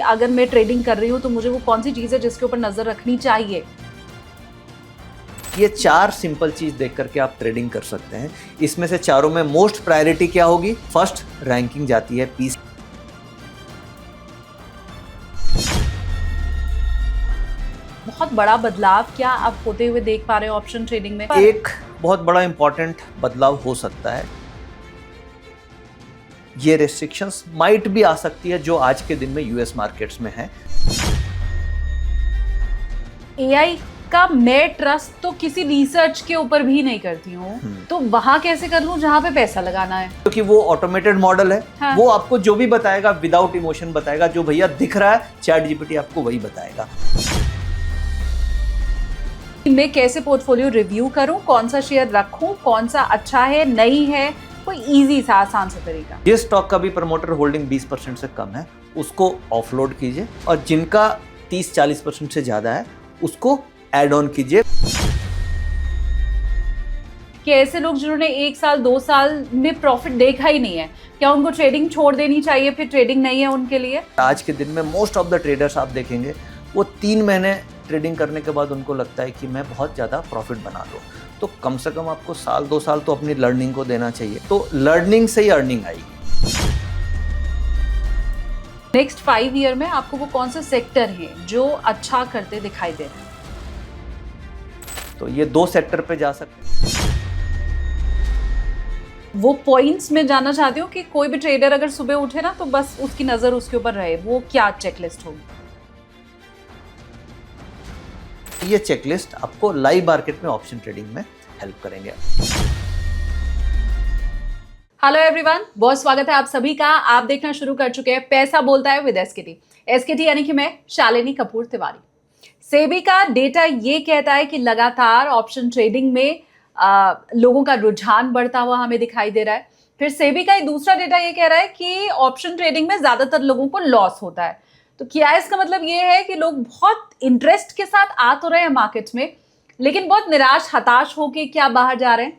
अगर मैं ट्रेडिंग कर रही हूँ तो मुझे वो कौन सी चीज़ है जिसके ऊपर नज़र रखनी चाहिए? ये 4 सिंपल चीज देख करके आप ट्रेडिंग कर सकते हैं। इसमें से चारों में मोस्ट प्रायोरिटी क्या होगी? फर्स्ट रैंकिंग जाती है पीस। बहुत बड़ा बदलाव क्या आप होते हुए देख पा रहे हो ऑप्शन ट्रेडिंग में? एक बहुत बड़ा इंपॉर्टेंट बदलाव हो सकता है, ये रेस्ट्रिक्शंस माइट भी आ सकती है जो आज के दिन में यूएस मार्केट्स में है। एआई का मैं ट्रस्ट तो किसी रिसर्च के ऊपर भी नहीं करती हूँ, तो वहां कैसे कर लूं जहां पे पैसा लगाना है? क्योंकि वो ऑटोमेटेड मॉडल है। हाँ। वो आपको जो भी बताएगा विदाउट इमोशन बताएगा। जो भैया दिख रहा है चैट जीपीटी आपको वही बताएगा। मैं कैसे पोर्टफोलियो रिव्यू करूं, कौन सा शेयर रखूं, कौन सा अच्छा है नहीं है, कोई इजी सा आसान सा तरीका? जिस स्टॉक का भी प्रमोटर होल्डिंग 20% से कम है उसको ऑफलोड कीजिए, और जिनका 30-40% से ज्यादा है उसको ऐड ऑन कीजिए। कि ऐसे लोग जिन्होंने 1 साल 2 साल में प्रॉफिट देखा ही नहीं है, क्या उनको ट्रेडिंग छोड़ देनी चाहिए? फिर ट्रेडिंग नहीं है उनके लिए? आज के दिन में मोस्ट ऑफ द ट्रेडर्स आप देखेंगे वो 3 महीने ट्रेडिंग करने के बाद उनको लगता है कि मैं बहुत ज़्यादा प्रॉफिट बना लूँ। तो कम से कम आपको साल 2 साल तो अपनी लर्निंग को देना चाहिए, तो लर्निंग से ही अर्निंग आएगी। नेक्स्ट 5 ईयर में आपको वो कौन से सेक्टर हैं जो अच्छा करते दिखाई दे रहे हैं? तो ये 2 सेक्टर पे जा सकते हैं। वो पॉइंट्स में जानना चाहती हूँ कि कोई भी ट्रेडर अगर सुबह उठे ना तो बस उसकी नजर उसके ऊपर रहे, वो क्या चेकलिस्ट होगी? ये चेकलिस्ट आपको लाइव मार्केट में ऑप्शन ट्रेडिंग में हेल्प करेंगे। हेलो एवरीवन, बहुत स्वागत है आप सभी का। आप देखना शुरू कर चुके हैं पैसा बोलता है विद एसकेटी। एसकेटी यानी कि मैं शालिनी कपूर तिवारी। सेबी का डेटा ये कहता है कि लगातार ऑप्शन ट्रेडिंग में लोगों का रुझान बढ़ता हुआ हमें दिखाई दे रहा है। फिर सेबी का दूसरा डेटा ये कह रहा है कि ऑप्शन ट्रेडिंग में ज्यादातर लोगों को लॉस होता है। तो क्या इसका मतलब ये है कि लोग बहुत इंटरेस्ट के साथ आ तो रहे हैं मार्केट्स में, लेकिन बहुत निराश हताश होके क्या बाहर जा रहे हैं?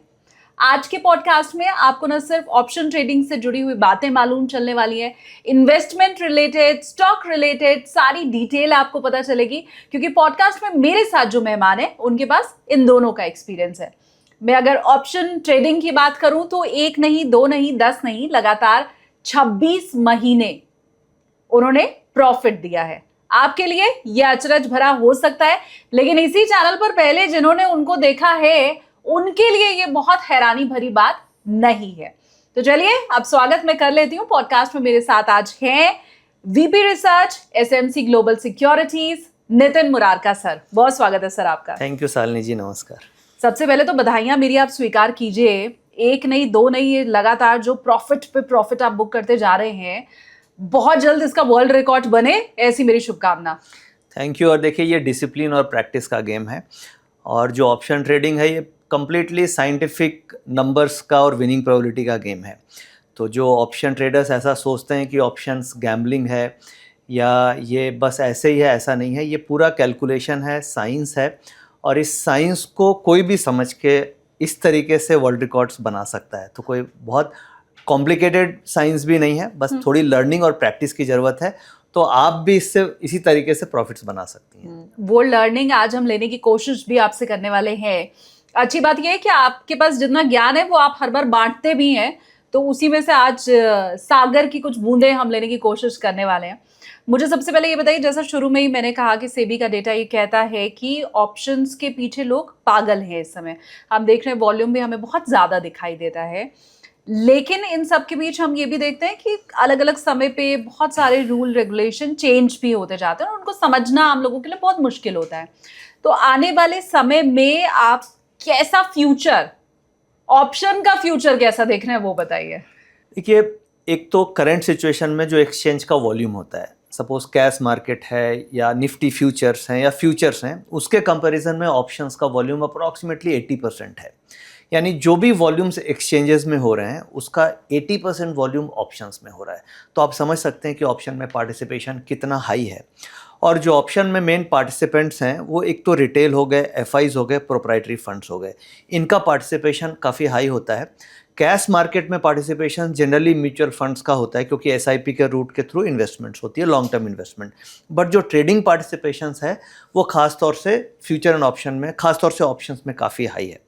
आज के पॉडकास्ट में आपको न सिर्फ ऑप्शन ट्रेडिंग से जुड़ी हुई बातें मालूम चलने वाली है, इन्वेस्टमेंट रिलेटेड, स्टॉक रिलेटेड सारी डिटेल आपको पता चलेगी, क्योंकि पॉडकास्ट में मेरे साथ जो मेहमान है उनके पास इन दोनों का एक्सपीरियंस है। मैं अगर ऑप्शन ट्रेडिंग की बात करूं तो 1 नहीं, 2 नहीं, 10 नहीं, लगातार 26 महीने उन्होंने प्रॉफिट दिया है। आपके लिए यह अचरज भरा हो सकता है, लेकिन इसी चैनल पर पहले जिन्होंने उनको देखा है उनके लिए ये बहुत हैरानी भरी बात नहीं है। तो चलिए अब स्वागत मैं कर लेती हूँ। पॉडकास्ट में मेरे साथ आज हैं VP research SMC global securities Nitin Murarka sir. बहुत स्वागत है सर आपका। थैंक यू शालिनी जी, नमस्कार। सबसे पहले तो बधाइयां मेरी आप स्वीकार कीजिए। 1 नहीं, 2 नहीं, ये लगातार जो प्रॉफिट पे प्रॉफिट आप बुक करते जा रहे हैं, बहुत जल्द इसका वर्ल्ड रिकॉर्ड बने, ऐसी मेरी शुभकामना। Thank you. और देखिए ये डिसिप्लिन और प्रैक्टिस का गेम है, और जो ऑप्शन ट्रेडिंग है ये कंप्लीटली साइंटिफिक नंबर्स का और विनिंग प्रोबेबिलिटी का गेम है। तो जो ऑप्शन ट्रेडर्स ऐसा सोचते हैं कि ऑप्शंस गैम्बलिंग है या ये बस ऐसे ही है, ऐसा नहीं है। ये पूरा कैलकुलेशन है, साइंस है, और इस साइंस को कोई भी समझ के इस तरीके से वर्ल्ड रिकॉर्ड्स बना सकता है। तो कोई बहुत कॉम्प्लिकेटेड साइंस भी नहीं है, बस थोड़ी लर्निंग और प्रैक्टिस की ज़रूरत है। तो आप भी इससे इसी तरीके से प्रॉफिट्स बना सकती हैं। वो लर्निंग आज हम लेने की कोशिश भी आपसे करने वाले हैं। अच्छी बात यह है कि आपके पास जितना ज्ञान है वो आप हर बार बांटते भी हैं, तो उसी में से आज सागर की कुछ बूंदें हम लेने की कोशिश करने वाले हैं। मुझे सबसे पहले ये बताइए, जैसा शुरू में ही मैंने कहा कि सेबी का डेटा ये कहता है कि ऑप्शंस के पीछे लोग पागल हैं इस समय। हम देख रहे हैं वॉल्यूम भी हमें बहुत ज़्यादा दिखाई देता है, लेकिन इन सब के बीच हम ये भी देखते हैं कि अलग अलग समय पे बहुत सारे रूल रेगुलेशन चेंज भी होते जाते हैं और उनको समझना आम लोगों के लिए बहुत मुश्किल होता है। तो आने वाले समय में आप कैसा फ्यूचर, ऑप्शन का फ्यूचर कैसा देख रहे हैं वो बताइए। देखिए, एक तो करंट सिचुएशन में जो एक्सचेंज का वॉल्यूम होता है, सपोज कैश मार्केट है या निफ्टी फ्यूचर्स हैं या फ्यूचर्स हैं, उसके कंपैरिजन में ऑप्शंस का वॉल्यूम अप्रॉक्सीमेटली 80% है। यानी जो भी वॉल्यूम्स एक्सचेंजेस में हो रहे हैं उसका 80% वॉल्यूम ऑप्शंस में हो रहा है। तो आप समझ सकते हैं कि ऑप्शन में पार्टिसिपेशन कितना हाई है। और जो ऑप्शन में मेन पार्टिसिपेंट्स हैं वो एक तो रिटेल हो गए, एफआईज हो गए, प्रोप्राइटरी फंड्स हो गए। इनका पार्टिसिपेशन काफ़ी हाई होता है, कैश मार्केट में पार्टिसिपेशन जनरली म्यूचुअल फंड्स का होता है, क्योंकि एसआईपी के रूट के थ्रू इन्वेस्टमेंट्स होती है, लॉन्ग टर्म इन्वेस्टमेंट। बट जो ट्रेडिंग पार्टिसिपेशंस है वो खास तौर से फ्यूचर एंड ऑप्शन में, खास तौर से ऑप्शंस में काफ़ी हाई है।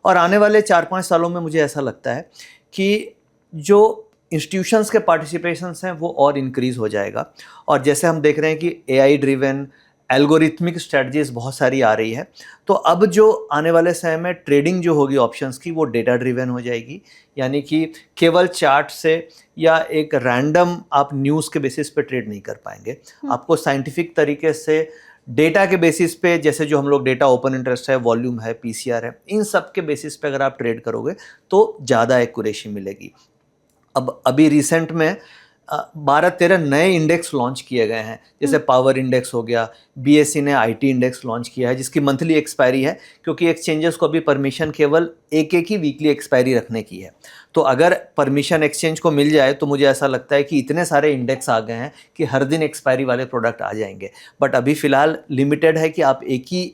और आने वाले 4-5 सालों में मुझे ऐसा लगता है कि जो इंस्टीट्यूशंस के पार्टिसिपेशंस हैं वो और इंक्रीज़ हो जाएगा। और जैसे हम देख रहे हैं कि एआई ड्रिवन एल्गोरिथमिक स्ट्रेटजीज बहुत सारी आ रही है, तो अब जो आने वाले समय में ट्रेडिंग जो होगी ऑप्शंस की वो डेटा ड्रिवन हो जाएगी। यानी कि केवल चार्ट से या एक रैंडम आप न्यूज़ के बेसिस पे ट्रेड नहीं कर पाएंगे। आपको साइंटिफिक तरीके से डेटा के बेसिस पे, जैसे जो हम लोग डेटा ओपन इंटरेस्ट है, वॉल्यूम है, पीसीआर है, इन सब के बेसिस पे अगर आप ट्रेड करोगे तो ज़्यादा एक्यूरेसी मिलेगी। अब अभी रिसेंट में 12-13 नए इंडेक्स लॉन्च किए गए हैं, जैसे पावर इंडेक्स हो गया, बीएसई ने आईटी इंडेक्स लॉन्च किया है जिसकी मंथली एक्सपायरी है, क्योंकि एक्सचेंजेस को अभी परमिशन केवल एक ही वीकली एक्सपायरी रखने की है। तो अगर परमिशन एक्सचेंज को मिल जाए तो मुझे ऐसा लगता है कि इतने सारे इंडेक्स आ गए हैं कि हर दिन एक्सपायरी वाले प्रोडक्ट आ जाएंगे। बट अभी फ़िलहाल लिमिटेड है कि आप एक ही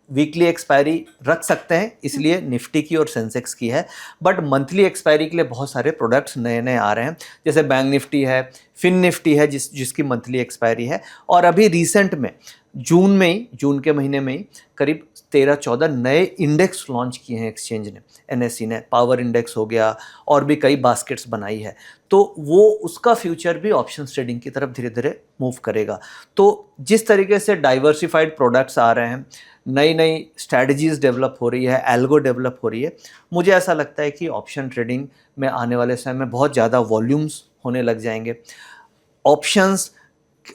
वीकली एक्सपायरी रख सकते हैं, इसलिए निफ्टी की और सेंसेक्स की है। बट मंथली एक्सपायरी के लिए बहुत सारे प्रोडक्ट्स नए नए आ रहे हैं, जैसे बैंक निफ्टी है, फिन निफ्टी है जिसकी मंथली एक्सपायरी है। और अभी रिसेंट में जून के महीने में ही करीब 13-14 नए इंडेक्स लॉन्च किए हैं एक्सचेंज ने, एनएसई ने। पावर इंडेक्स हो गया, और भी कई बास्केट्स बनाई है। तो वो उसका फ्यूचर भी ऑप्शन ट्रेडिंग की तरफ धीरे धीरे मूव करेगा। तो जिस तरीके से डाइवर्सिफाइड प्रोडक्ट्स आ रहे हैं, नई नई स्ट्रैटेजीज डेवलप हो रही है, एल्गो डेवलप हो रही है, मुझे ऐसा लगता है कि ऑप्शन ट्रेडिंग में आने वाले समय में बहुत ज़्यादा वॉल्यूम्स होने लग जाएंगे। ऑप्शंस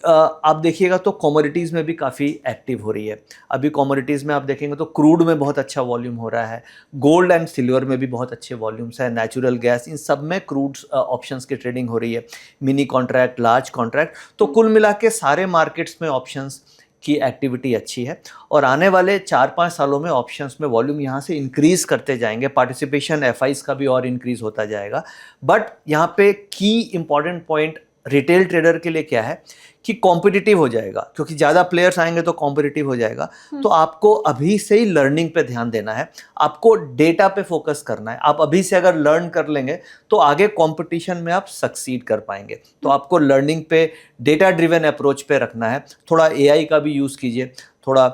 आप देखिएगा तो कमोडिटीज़ में भी काफ़ी एक्टिव हो रही है। अभी कमोडिटीज़ में आप देखेंगे तो क्रूड में बहुत अच्छा वॉल्यूम हो रहा है, गोल्ड एंड सिल्वर में भी बहुत अच्छे वॉल्यूम्स हैं, नेचुरल गैस, इन सब में क्रूड ऑप्शंस की ट्रेडिंग हो रही है, मिनी कॉन्ट्रैक्ट, लार्ज कॉन्ट्रैक्ट। तो कुल मिला के सारे मार्केट्स में ऑप्शंस की एक्टिविटी अच्छी है, और आने वाले 4-5 सालों में ऑप्शंस में वॉल्यूम यहाँ से इंक्रीज करते जाएंगे, पार्टिसिपेशन एफआईज का भी और इंक्रीज होता जाएगा। बट यहाँ पे की इंपॉर्टेंट पॉइंट रिटेल ट्रेडर के लिए क्या है कि कॉम्पिटिटिव हो जाएगा, क्योंकि ज़्यादा प्लेयर्स आएंगे तो कॉम्पिटिटिव हो जाएगा। तो आपको अभी से ही लर्निंग पे ध्यान देना है, आपको डेटा पे फोकस करना है। आप अभी से अगर लर्न कर लेंगे तो आगे कंपटीशन में आप सक्सीड कर पाएंगे। तो आपको लर्निंग पे, डेटा ड्रिवन अप्रोच पे रखना है। थोड़ा एआई का भी यूज़ कीजिए, थोड़ा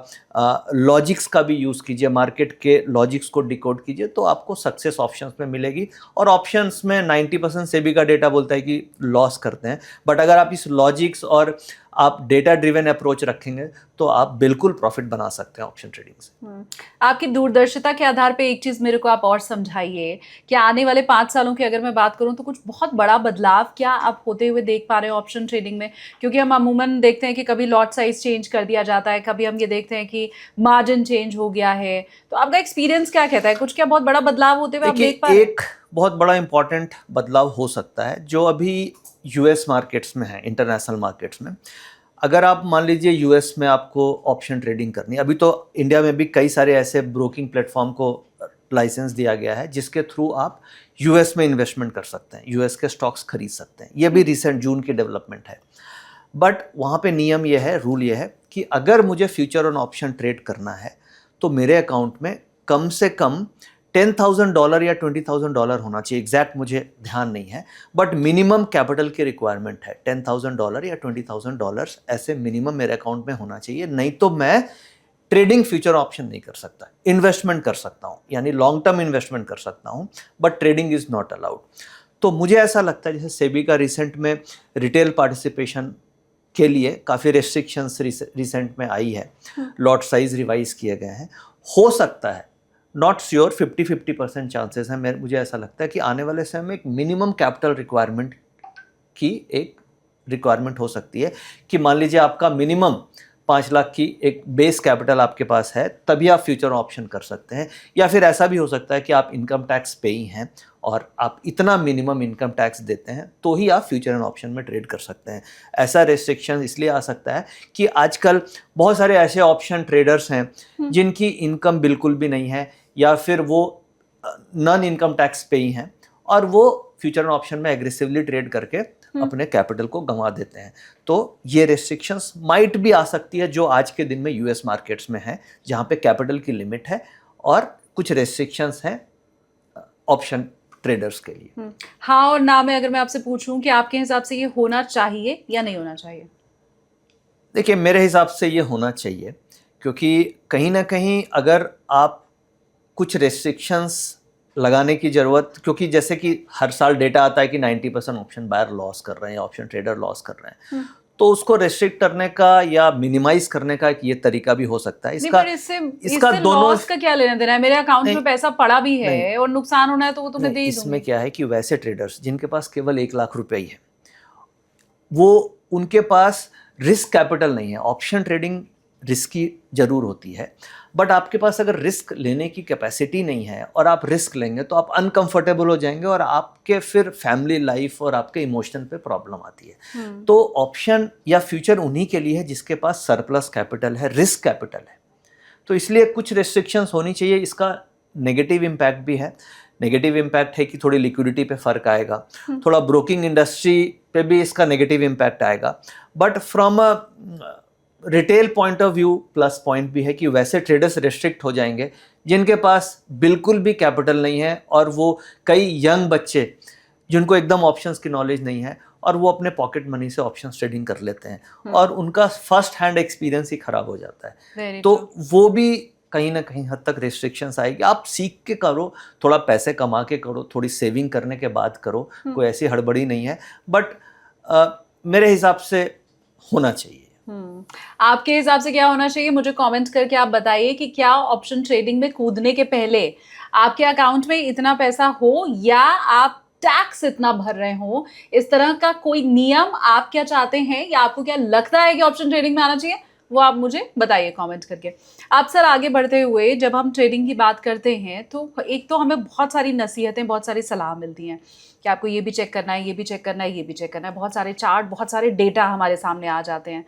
लॉजिक्स का भी यूज़ कीजिए, मार्केट के लॉजिक्स को डिकोड कीजिए, तो आपको सक्सेस ऑप्शंस में मिलेगी। और ऑप्शंस में 90% सेबी का डेटा बोलता है कि लॉस करते हैं, बट अगर आप इस लॉजिक्स और आप डेटा ड्रिवन अप्रोच रखेंगे तो आप बिल्कुल प्रॉफिट बना सकते हैं ऑप्शन ट्रेडिंग से। आपकी दूरदर्शिता के आधार पे एक चीज मेरे को आप और समझाइए कि आने वाले 5 सालों की अगर मैं बात करूं तो कुछ बहुत बड़ा बदलाव क्या आप होते हुए देख पा रहे हैं ऑप्शन ट्रेडिंग में? क्योंकि हम अमूमन देखते हैं कि कभी लॉट साइज चेंज कर दिया जाता है, कभी हम ये देखते हैं कि मार्जिन चेंज हो गया है। तो आपका एक्सपीरियंस क्या कहता है, कुछ क्या बहुत बड़ा बदलाव होते हुए आप देख पा रहे हैं? एक बहुत बड़ा इंपॉर्टेंट बदलाव हो सकता है जो अभी यूएस मार्केट्स में है, इंटरनेशनल मार्केट्स में। अगर आप मान लीजिए यूएस में आपको ऑप्शन ट्रेडिंग करनी है, अभी तो इंडिया में भी कई सारे ऐसे ब्रोकिंग प्लेटफॉर्म को लाइसेंस दिया गया है जिसके थ्रू आप यूएस में इन्वेस्टमेंट कर सकते हैं, यूएस के स्टॉक्स खरीद सकते हैं। ये भी रिसेंट जून की डेवलपमेंट है। बट वहाँ पे नियम ये है, रूल ये है कि अगर मुझे फ्यूचर ऑन ऑप्शन ट्रेड करना है तो मेरे अकाउंट में कम से कम $10,000 या $20,000 होना चाहिए। एग्जैक्ट मुझे ध्यान नहीं है, बट मिनिमम कैपिटल की रिक्वायरमेंट है $10,000 या $20,000, ऐसे मिनिमम मेरे अकाउंट में होना चाहिए। नहीं तो मैं ट्रेडिंग फ्यूचर ऑप्शन नहीं कर सकता। इन्वेस्टमेंट कर सकता हूँ, यानी लॉन्ग टर्म इन्वेस्टमेंट कर सकता हूँ, but trading is not allowed. तो मुझे ऐसा लगता है जैसे सेबी का रिसेंट में रिटेल पार्टिसिपेशन के लिए काफ़ी रेस्ट्रिक्शंस रिसेंट में आई है, लॉट साइज रिवाइज किए गए हैं। हो सकता है, नॉट श्योर, 50-50% चांसेस हैं। मुझे ऐसा लगता है कि आने वाले समय में एक मिनिमम कैपिटल रिक्वायरमेंट की एक रिक्वायरमेंट हो सकती है कि मान लीजिए आपका मिनिमम 5 लाख की एक बेस कैपिटल आपके पास है, तभी आप फ्यूचर ऑप्शन कर सकते हैं। या फिर ऐसा भी हो सकता है कि आप इनकम टैक्स पेई हैं और आप इतना मिनिमम इनकम टैक्स देते हैं तो ही आप फ्यूचर एंड ऑप्शन में ट्रेड कर सकते हैं। ऐसा रेस्ट्रिक्शन इसलिए आ सकता है कि आजकल बहुत सारे ऐसे ऑप्शन ट्रेडर्स हैं जिनकी इनकम बिल्कुल भी नहीं है, या फिर वो नॉन इनकम टैक्स पेई हैं, और वो फ्यूचर एंड ऑप्शन में एग्रेसिवली ट्रेड करके अपने कैपिटल को गंवा देते हैं। तो ये रेस्ट्रिक्शंस माइट भी आ सकती है जो आज के दिन में यूएस मार्केट्स में है, जहाँ पे कैपिटल की लिमिट है और कुछ रेस्ट्रिक्शंस हैं ऑप्शन ट्रेडर्स के लिए। हाँ और ना में अगर मैं आपसे पूछूं कि आपके हिसाब से ये होना चाहिए या नहीं होना चाहिए? देखिए मेरे हिसाब से ये होना चाहिए, क्योंकि कहीं ना कहीं अगर आप कुछ रेस्ट्रिक्शंस लगाने की ज़रूरत, क्योंकि जैसे कि हर साल डेटा आता है कि 90% ऑप्शन बायर लॉस कर रहे हैं, ऑप्शन ट्रेडर लॉस कर रहे हैं, तो उसको रेस्ट्रिक्ट करने का या मिनिमाइज करने का एक ये तरीका भी हो सकता है। नहीं, पर इससे दोनों लॉस का क्या लेना देना है? मेरे अकाउंट में पैसा पड़ा भी है नहीं, और नुकसान होना है तो वो तो मैं दे ही इसमें दूंगी। क्या है कि वैसे ट्रेडर्स जिनके पास केवल 1 लाख रुपए ही है, वो उनके पास रिस्क कैपिटल नहीं है। ऑप्शन ट्रेडिंग रिस्की जरूर होती है, बट आपके पास अगर रिस्क लेने की कैपेसिटी नहीं है और आप रिस्क लेंगे तो आप अनकंफर्टेबल हो जाएंगे और आपके फिर फैमिली लाइफ और आपके इमोशन पे प्रॉब्लम आती है। तो ऑप्शन या फ्यूचर उन्हीं के लिए है जिसके पास सरप्लस कैपिटल है, रिस्क कैपिटल है। तो इसलिए कुछ रेस्ट्रिक्शंस होनी चाहिए। इसका नेगेटिव इम्पैक्ट भी है। नेगेटिव इम्पैक्ट है कि थोड़ी लिक्विडिटी पे फर्क आएगा, थोड़ा ब्रोकिंग इंडस्ट्री पे भी इसका नेगेटिव इम्पैक्ट आएगा। But from a retail point of view plus point भी है कि वैसे ट्रेडर्स रेस्ट्रिक्ट हो जाएंगे जिनके पास बिल्कुल भी कैपिटल नहीं है, और वो कई यंग बच्चे जिनको एकदम ऑप्शंस की नॉलेज नहीं है और वो अपने पॉकेट मनी से ऑप्शंस ट्रेडिंग कर लेते हैं और उनका फर्स्ट हैंड एक्सपीरियंस ही खराब हो जाता है। तो वो भी कहीं ना कहीं हद तक रेस्ट्रिक्शंस आएगी। आप सीख के करो, थोड़ा पैसे कमा के करो, थोड़ी सेविंग करने के बाद करो, कोई ऐसी हड़बड़ी नहीं है। बट मेरे हिसाब से होना चाहिए। आपके हिसाब से क्या होना चाहिए? मुझे कमेंट करके आप बताइए कि क्या ऑप्शन ट्रेडिंग में कूदने के पहले आपके अकाउंट में इतना पैसा हो या आप टैक्स इतना भर रहे हो, इस तरह का कोई नियम आप क्या चाहते हैं या आपको क्या लगता है कि ऑप्शन ट्रेडिंग में आना चाहिए, वो आप मुझे बताइए कमेंट करके। आप सर आगे बढ़ते हुए जब हम ट्रेडिंग की बात करते हैं तो एक तो हमें बहुत सारी नसीहतें, बहुत सारी सलाह मिलती हैं कि आपको ये भी चेक करना है, ये भी चेक करना है, ये भी चेक करना है। बहुत सारे चार्ट, बहुत सारे डेटा हमारे सामने आ जाते हैं।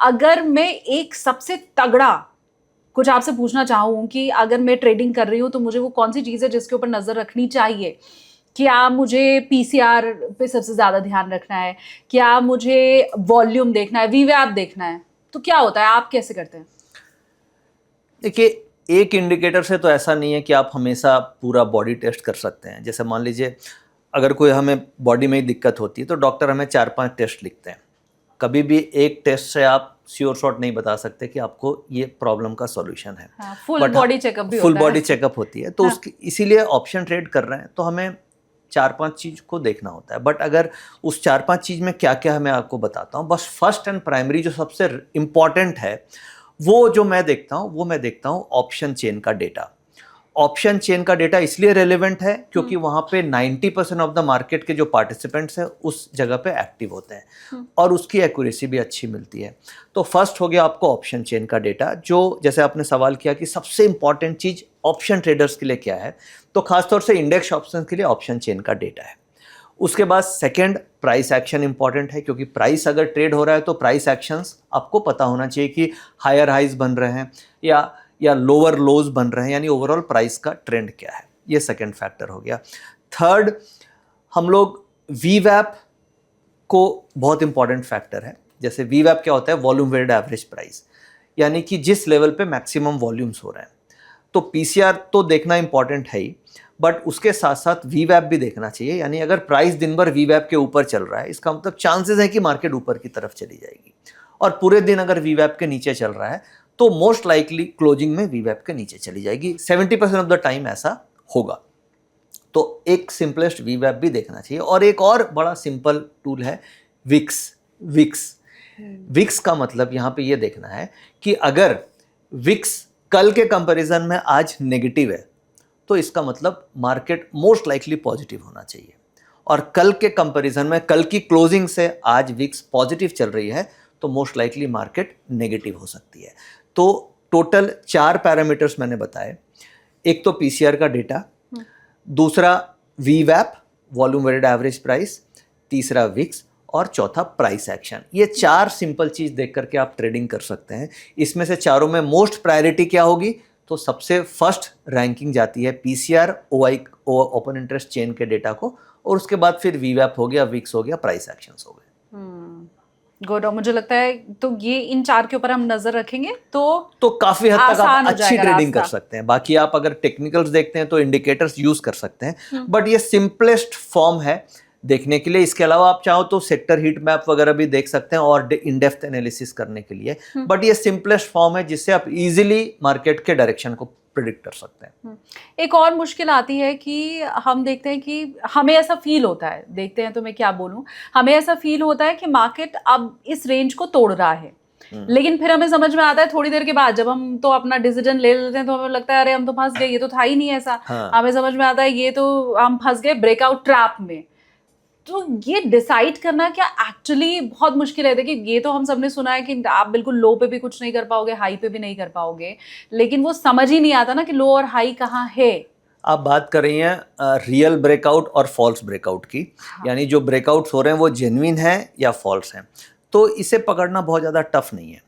अगर मैं एक सबसे तगड़ा कुछ आपसे पूछना चाहूँ कि अगर मैं ट्रेडिंग कर रही हूँ तो मुझे वो कौन सी चीज़ है जिसके ऊपर नज़र रखनी चाहिए? क्या मुझे पीसीआर पे सबसे ज़्यादा ध्यान रखना है? क्या मुझे वॉल्यूम देखना है, वीवैप देखना है? तो क्या होता है, आप कैसे करते हैं? देखिए एक इंडिकेटर से तो ऐसा नहीं है कि आप हमेशा पूरा बॉडी टेस्ट कर सकते हैं। जैसे मान लीजिए अगर कोई हमें बॉडी में ही दिक्कत होती है तो डॉक्टर हमें 4-5 टेस्ट लिखते हैं। कभी भी एक टेस्ट से आप श्योर शॉट नहीं बता सकते कि आपको ये प्रॉब्लम का सॉल्यूशन है। फुल बॉडी चेकअप भी फुल होता बॉडी है। चेकअप होती है। तो उसकी इसीलिए ऑप्शन ट्रेड कर रहे हैं तो हमें 4-5 चीज़ को देखना होता है। बट अगर उस 4-5 चीज़ में क्या क्या है मैं आपको बताता हूँ। बस फर्स्ट एंड प्राइमरी जो सबसे इम्पॉर्टेंट है वो जो मैं देखता हूँ ऑप्शन चेन का डेटा। ऑप्शन चेन का डेटा इसलिए रेलेवेंट है क्योंकि वहां पे 90% ऑफ द मार्केट के जो पार्टिसिपेंट्स हैं उस जगह पे एक्टिव होते हैं और उसकी एक्यूरेसी भी अच्छी मिलती है। तो फर्स्ट हो गया आपको ऑप्शन चेन का डेटा, जो जैसे आपने सवाल किया कि सबसे इंपॉर्टेंट चीज ऑप्शन ट्रेडर्स के लिए क्या है, तो खासतौर से इंडेक्स ऑप्शन के लिए ऑप्शन चेन का डेटा है। उसके बाद सेकंड प्राइस एक्शन इंपॉर्टेंट है, क्योंकि प्राइस अगर ट्रेड हो रहा है तो प्राइस एक्शंस आपको पता होना चाहिए कि हायर हाइज बन रहे हैं या लोअर लोज बन रहे हैं, यानी ओवरऑल प्राइस का ट्रेंड क्या है। ये सेकंड फैक्टर हो गया। थर्ड, हम लोग वीवैप को बहुत इंपॉर्टेंट फैक्टर है। जैसे वीवैप क्या होता है, वॉल्यूम वेटेड एवरेज प्राइस, यानी कि जिस लेवल पे मैक्सिमम वॉल्यूम्स हो रहे हैं। तो पीसीआर तो देखना इंपॉर्टेंट है ही, बट उसके साथ साथ वीवैप भी देखना चाहिए। यानी अगर प्राइस दिन भर वीवैप के ऊपर चल रहा है, इसका मतलब चांसेस है कि मार्केट ऊपर की तरफ चली जाएगी। और पूरे दिन अगर वीवैप के नीचे चल रहा है तो मोस्ट लाइकली क्लोजिंग में वीवैप के नीचे चली जाएगी। 70% ऑफ द टाइम ऐसा होगा। तो एक सिंपलेस्ट वीवैप भी देखना चाहिए। और एक और बड़ा सिंपल टूल है विक्स का मतलब यहाँ पे ये देखना है कि अगर विक्स कल के कंपैरिजन में आज नेगेटिव है तो इसका मतलब मार्केट मोस्ट लाइकली पॉजिटिव होना चाहिए। और कल के कंपैरिजन में, कल की क्लोजिंग से आज विक्स पॉजिटिव चल रही है तो मोस्ट लाइकली मार्केट नेगेटिव हो सकती है। तो टोटल 4 पैरामीटर्स मैंने बताए। एक तो पीसीआर का डेटा, दूसरा वीवैप वॉल्यूम वेटेड एवरेज प्राइस, तीसरा विक्स और चौथा प्राइस एक्शन। ये 4 सिंपल चीज देख करके आप ट्रेडिंग कर सकते हैं। इसमें से चारों में मोस्ट प्रायोरिटी क्या होगी, तो सबसे फर्स्ट रैंकिंग जाती है PCR OI open interest chain के डेटा को, और उसके बाद फिर वीवैप हो गया, विक्स हो गया, प्राइस एक्शंस हो गए। गुड। और मुझे लगता है तो ये इन 4 के ऊपर हम नजर रखेंगे तो काफी हद तक आसान आप हो अच्छी जाएगा ट्रेडिंग कर रास्ता। सकते हैं। बाकी आप अगर टेक्निकल्स देखते हैं तो इंडिकेटर्स यूज कर सकते हैं, हम्म। बट ये सिंपलेस्ट फॉर्म है देखने के लिए। इसके अलावा आप चाहो तो सेक्टर हीट मैप वगैरह भी देख सकते हैं और इन डेप्थ एनालिसिस करने के लिए, बट ये सिंपलेस्ट फॉर्म है जिससे आप इजीली मार्केट के डायरेक्शन को प्रिडिक्ट कर सकते हैं। एक और मुश्किल आती है कि हम देखते हैं कि हमें ऐसा फील होता है, देखते हैं तो मैं क्या बोलूं, हमें ऐसा फील होता है कि मार्केट अब इस रेंज को तोड़ रहा है, लेकिन फिर हमें समझ में आता है थोड़ी देर के बाद, जब हम तो अपना डिसीजन ले लेते हैं तो हमें लगता है अरे हम तो फंस गए, ये तो था ही नहीं ऐसा। हाँ। हमें समझ में आता है ये तो हम फंस गए ब्रेकआउट ट्रैप में। तो ये डिसाइड करना क्या एक्चुअली बहुत मुश्किल है। देखिए ये तो हम सबने सुना है कि आप बिल्कुल लो पे भी कुछ नहीं कर पाओगे, हाई पे भी नहीं कर पाओगे, लेकिन वो समझ ही नहीं आता ना कि लो और हाई कहाँ है। आप बात कर रही हैं रियल ब्रेकआउट और फॉल्स ब्रेकआउट की, यानी जो ब्रेकआउट्स हो रहे हैं वो जेन्युइन है या फॉल्स हैं। तो इसे पकड़ना बहुत ज़्यादा टफ नहीं है।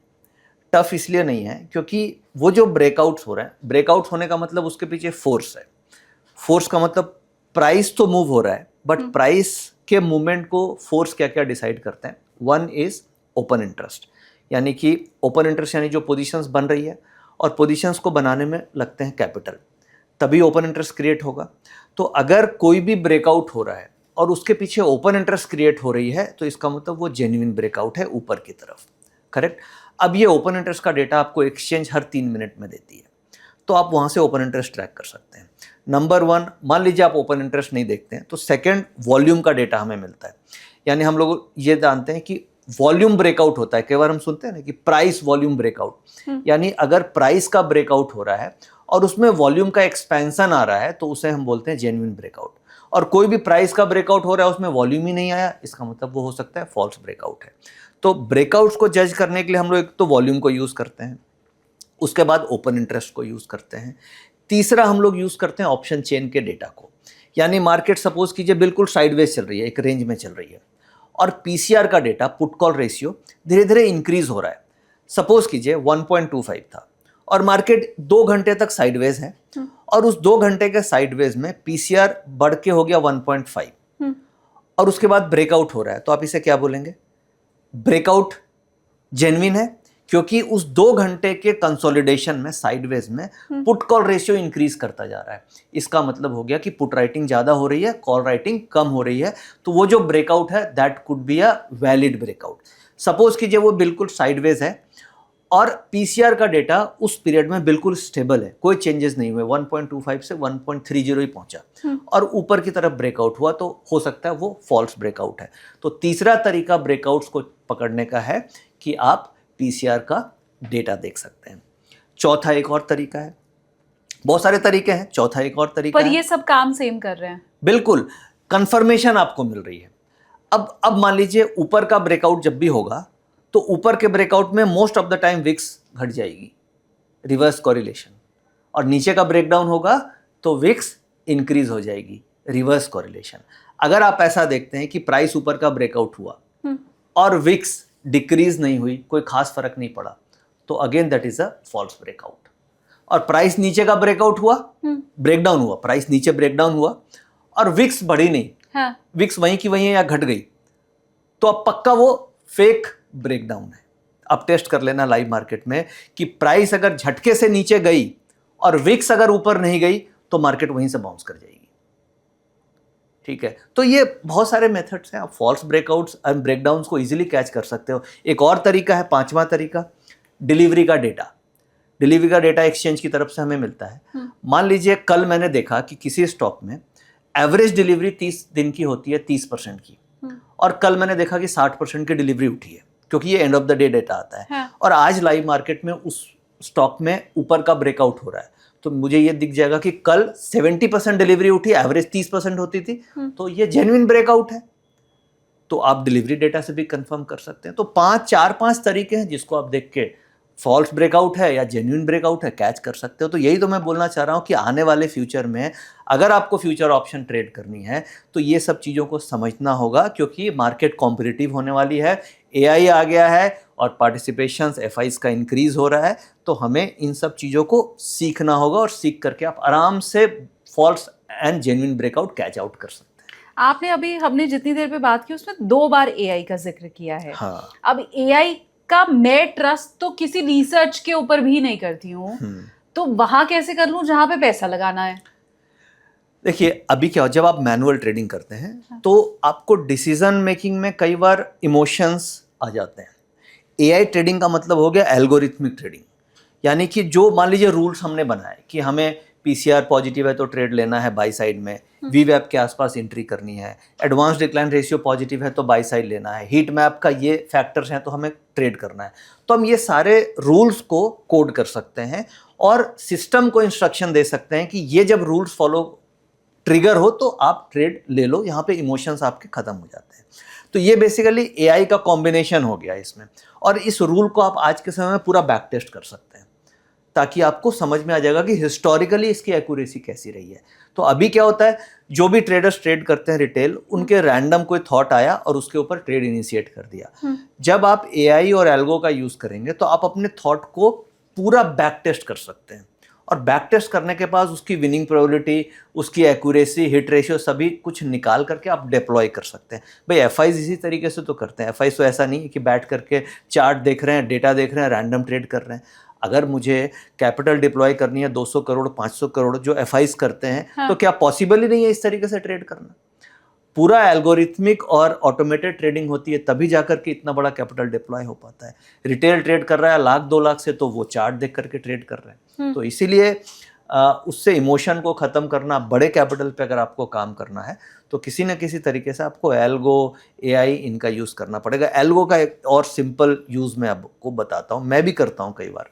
टफ इसलिए नहीं है क्योंकि वो जो ब्रेकआउट्स हो रहे हैं, ब्रेकआउट्स होने का मतलब उसके पीछे फोर्स है। फोर्स का मतलब प्राइस तो मूव हो रहा है, बट प्राइस के मूवमेंट को फोर्स क्या क्या डिसाइड करते हैं। वन इज ओपन इंटरेस्ट, यानी कि ओपन इंटरेस्ट यानी जो पोजीशंस बन रही है और पोजीशंस को बनाने में लगते हैं कैपिटल, तभी ओपन इंटरेस्ट क्रिएट होगा। तो अगर कोई भी ब्रेकआउट हो रहा है और उसके पीछे ओपन इंटरेस्ट क्रिएट हो रही है तो इसका मतलब वो जेन्युइन ब्रेकआउट है ऊपर की तरफ। करेक्ट। अब ये ओपन इंटरेस्ट का डेटा आपको एक्सचेंज हर 3 मिनट में देती है, तो आप वहाँ से ओपन इंटरेस्ट ट्रैक कर सकते हैं। नंबर 1, मान लीजिए आप ओपन इंटरेस्ट नहीं देखते हैं तो सेकंड वॉल्यूम का डेटा हमें मिलता है। यानी हम लोग ये जानते हैं कि वॉल्यूम ब्रेकआउट होता है। कई बार हम सुनते हैं ना कि प्राइस वॉल्यूम ब्रेकआउट, यानी अगर प्राइस का ब्रेकआउट हो रहा है और उसमें वॉल्यूम का एक्सपेंशन आ रहा है तो उसे हम बोलते हैं जेन्युइन ब्रेकआउट। और कोई भी प्राइस का ब्रेकआउट हो रहा है उसमें वॉल्यूम ही नहीं आया, इसका मतलब वो हो सकता है फॉल्स ब्रेकआउट है। तो ब्रेकआउट्स को जज करने के लिए हम लोग एक तो वॉल्यूम को यूज़ करते हैं, उसके बाद ओपन इंटरेस्ट को यूज़ करते हैं, तीसरा हम लोग यूज़ करते हैं ऑप्शन चेन के डेटा को। यानी मार्केट सपोज कीजिए बिल्कुल साइडवेज चल रही है, एक रेंज में चल रही है और पीसीआर का डेटा, पुट कॉल रेशियो, धीरे धीरे इंक्रीज हो रहा है। सपोज कीजिए 1.25 था और मार्केट 2 घंटे तक साइडवेज है और उस 2 घंटे के साइडवेज में पीसीआर बढ़ के हो गया 1.5 और उसके बाद ब्रेकआउट हो रहा है, तो आप इसे क्या बोलेंगे? ब्रेकआउट जेन्युइन है, क्योंकि उस 2 घंटे के कंसोलिडेशन में साइडवेज में पुट कॉल रेशियो इंक्रीज करता जा रहा है। इसका मतलब हो गया कि पुट राइटिंग ज्यादा हो रही है, कॉल राइटिंग कम हो रही है। तो वो जो ब्रेकआउट है that could be a valid breakout. Suppose कीजिए वो बिल्कुल साइडवेज है और पीसीआर का डेटा उस पीरियड में बिल्कुल स्टेबल है, कोई चेंजेस नहीं हुए, 1.25 से 1.30 ही पहुंचा और ऊपर की तरफ ब्रेकआउट हुआ, तो हो सकता है वो फॉल्स ब्रेकआउट है। तो तीसरा तरीका ब्रेकआउट्स को पकड़ने का है कि आप पीसीआर का डेटा देख सकते हैं। चौथा एक और तरीका है, बहुत सारे तरीके हैं, चौथा एक और तरीका पर है। ये सब काम सेम कर रहे हैं। बिल्कुल, कंफर्मेशन आपको मिल रही है। अब मान लीजिए ऊपर का ब्रेकआउट जब भी होगा तो ऊपर के ब्रेकआउट में most of the time wicks घट जाएगी, रिवर्स कॉरिलेशन, और नीचे का ब्रेकडाउन होगा तो विक्स इंक्रीज हो जाएगी, रिवर्स कॉरिलेशन। अगर आप ऐसा देखते हैं कि प्राइस ऊपर का ब्रेकआउट हुआ और विक्स डिक्रीज नहीं हुई, कोई खास फर्क नहीं पड़ा, तो again that is a false breakout. और प्राइस नीचे का ब्रेकआउट हुआ, ब्रेकडाउन हुआ, प्राइस नीचे ब्रेकडाउन हुआ और विक्स बढ़ी नहीं, हाँ। विक्स वहीं की वहीं है या घट गई, तो अब पक्का वो फेक ब्रेकडाउन है। अब टेस्ट कर लेना लाइव मार्केट में कि प्राइस अगर झटके से नीचे गई और विक्स अगर ऊपर नहीं गई तो मार्केट वहीं से बाउंस कर जाएगी। ठीक है, तो ये बहुत सारे मेथड्स हैं, आप फॉल्स ब्रेकआउट्स एंड ब्रेकडाउन्स को इजीली कैच कर सकते हो। एक और तरीका है, पांचवा तरीका, डिलीवरी का डेटा। डिलीवरी का डेटा एक्सचेंज की तरफ से हमें मिलता है। मान लीजिए कल मैंने देखा कि किसी स्टॉक में एवरेज डिलीवरी 30 दिन की होती है, 30% की, और कल मैंने देखा कि 60% की डिलीवरी उठी है, क्योंकि ये end of the day data आता है। हाँ। और आज लाइव मार्केट में उस स्टॉक में ऊपर का ब्रेकआउट हो रहा है, तो मुझे ये दिख जाएगा कि कल 70% डिलीवरी उठी, एवरेज 30% होती थी, तो ये जेन्युइन ब्रेकआउट है। तो आप डिलीवरी डेटा से भी कंफर्म कर सकते हैं। तो 4-5 तरीके हैं जिसको आप देख के फॉल्स ब्रेकआउट है या जेन्युइन ब्रेकआउट है कैच कर सकते हो। तो यही तो मैं बोलना चाह रहा हूँ कि आने वाले फ्यूचर में अगर आपको फ्यूचर ऑप्शन ट्रेड करनी है तो ये सब चीज़ों को समझना होगा, क्योंकि मार्केट कॉम्पिटिटिव होने वाली है, एआई आ गया है और पार्टिसिपेशन एफआईज का इंक्रीज हो रहा है। तो हमें इन सब चीज़ों को सीखना होगा और सीख करके आप आराम से false and genuine breakout catch out कर सकते हैं। आपने अभी हमने जितनी देर पे बात की उसमें 2 बार एआई का जिक्र किया है। हाँ। अब एआई का मैं ट्रस्ट तो किसी रिसर्च के ऊपर भी नहीं करती हूँ, तो वहां कैसे कर लूं जहां पे पैसा लगाना है? देखिए अभी क्या हो, जब आप मैनुअल ट्रेडिंग करते हैं तो आपको डिसीजन मेकिंग में कई बार इमोशंस आ जाते हैं। एआई ट्रेडिंग का मतलब हो गया एल्गोरिथमिक ट्रेडिंग, यानी कि जो मान लीजिए रूल्स हमने बनाए कि हमें पीसीआर पॉजिटिव है तो ट्रेड लेना है बाई साइड में, वीवैप के आसपास एंट्री करनी है, एडवांस डिक्लाइन रेशियो पॉजिटिव है तो बाई साइड लेना है, हीट मैप का ये फैक्टर्स हैं तो हमें ट्रेड करना है। तो हम ये सारे रूल्स को कोड कर सकते हैं और सिस्टम को इंस्ट्रक्शन दे सकते हैं कि ये जब रूल्स फॉलो ट्रिगर हो तो आप ट्रेड ले लो, यहाँ पे इमोशंस आपके खत्म हो जाते हैं। तो ये बेसिकली एआई का कॉम्बिनेशन हो गया इसमें, और इस रूल को आप आज के समय में पूरा बैक टेस्ट कर सकते हैं ताकि आपको समझ में आ जाएगा कि हिस्टोरिकली इसकी एक्यूरेसी कैसी रही है। तो अभी क्या होता है, जो भी ट्रेडर्स ट्रेड करते हैं रिटेल, उनके रैंडम कोई थॉट आया और उसके ऊपर ट्रेड इनिशिएट कर दिया। जब आप एआई और एल्गो का यूज करेंगे तो आप अपने थॉट को पूरा बैक टेस्ट कर सकते हैं, और बैक टेस्ट करने के बाद उसकी विनिंग प्रोबेबिलिटी, उसकी एक्यूरेसी, हिट रेशियो सभी कुछ निकाल करके आप डिप्लॉय कर सकते हैं। भाई एफआईज इसी तरीके से तो करते हैं। एफआईज तो ऐसा नहीं है कि बैठ करके चार्ट देख रहे हैं, डेटा देख रहे हैं, रैंडम ट्रेड कर रहे हैं। अगर मुझे कैपिटल डिप्लॉय करनी है 200 करोड़ 500 करोड़ जो एफआईज करते हैं, तो क्या पॉसिबल ही नहीं है इस तरीके से ट्रेड करना? पूरा एल्गोरिथमिक और ऑटोमेटेड ट्रेडिंग होती है तभी जाकर के इतना बड़ा कैपिटल डिप्लॉय हो पाता है। रिटेल ट्रेड कर रहा है 1,00,000-2,00,000 से, तो वो चार्ट देख करके ट्रेड कर रहे हैं। तो इसीलिए उससे इमोशन को ख़त्म करना, बड़े कैपिटल पे अगर आपको काम करना है तो किसी न किसी तरीके से आपको एल्गो, एआई इनका यूज़ करना पड़ेगा। एल्गो का एक और सिंपल यूज़ मैं आपको बताता हूँ, मैं भी करता हूँ कई बार।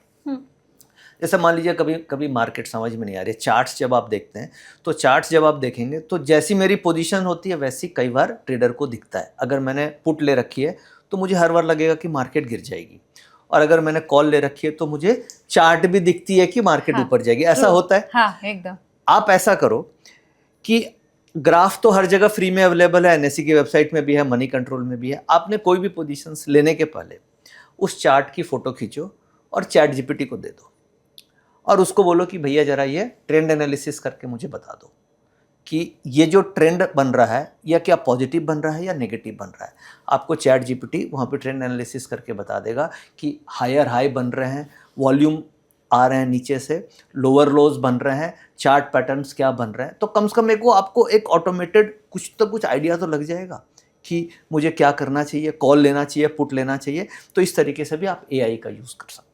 जैसे मान लीजिए कभी कभी मार्केट समझ में नहीं आ रही, चार्ट्स जब आप देखते हैं तो चार्ट्स जब आप देखेंगे तो जैसी मेरी पोजीशन होती है वैसी कई बार ट्रेडर को दिखता है। अगर मैंने पुट ले रखी है तो मुझे हर बार लगेगा कि मार्केट गिर जाएगी, और अगर मैंने कॉल ले रखी है तो मुझे चार्ट भी दिखती है कि मार्केट ऊपर जाएगी। ऐसा होता है। हाँ, एकदम। आप ऐसा करो कि ग्राफ तो हर जगह फ्री में अवेलेबल है, एनएससी की वेबसाइट में भी है, मनी कंट्रोल में भी है। आपने कोई भी पोजीशंस लेने के पहले उस चार्ट की फोटो खींचो और चैट जीपीटी को दे दो, और उसको बोलो कि भैया जरा ये ट्रेंड एनालिसिस करके मुझे बता दो कि ये जो ट्रेंड बन रहा है या क्या पॉजिटिव बन रहा है या नेगेटिव बन रहा है। आपको चैट जीपीटी वहाँ पे ट्रेंड एनालिसिस करके बता देगा कि हायर हाई बन रहे हैं, वॉल्यूम आ रहे हैं नीचे से, लोअर लोज बन रहे हैं, चार्ट पैटर्न्स क्या बन रहे हैं। तो कम से कम आपको एक ऑटोमेटेड कुछ आइडिया तो लग जाएगा कि मुझे क्या करना चाहिए, कॉल लेना चाहिए, पुट लेना चाहिए। तो इस तरीके से भी आप एआई का यूज़ कर सकते हो।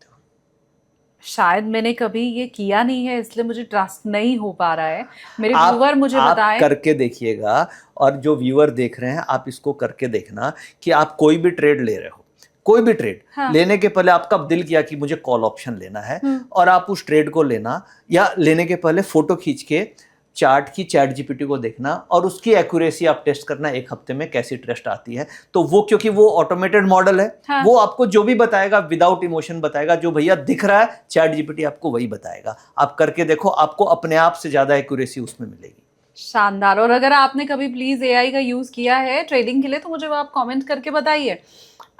शायद मैंने कभी ये किया नहीं है इसलिए मुझे ट्रस्ट नहीं हो पा रहा है। मेरे व्यूअर मुझे बताएं। आप करके देखिएगा, और जो व्यूअर देख रहे हैं आप इसको करके देखना कि आप कोई भी ट्रेड ले रहे हो, कोई भी ट्रेड लेने के पहले आपका दिल किया कि मुझे कॉल ऑप्शन लेना है, और आप उस ट्रेड को लेना, या लेने के पहले फोटो खींच के चार्ट की चैट जीपीटी को देखना और उसकी एक्यूरेसी आप टेस्ट करना 1 हफ्ते में कैसी ट्रेस्ट आती है। तो वो क्योंकि वो ऑटोमेटेड मॉडल है, वो आपको जो भी बताएगा विदाउट इमोशन बताएगा, जो भैया दिख रहा है चैट जीपीटी आपको वही बताएगा। आप करके देखो, आपको अपने आप से ज्यादा एक्यूरेसी उसमें मिलेगी। शानदार। और अगर आपने कभी प्लीज एआई का यूज किया है ट्रेडिंग के लिए तो मुझे वो आप कमेंट करके बताइए।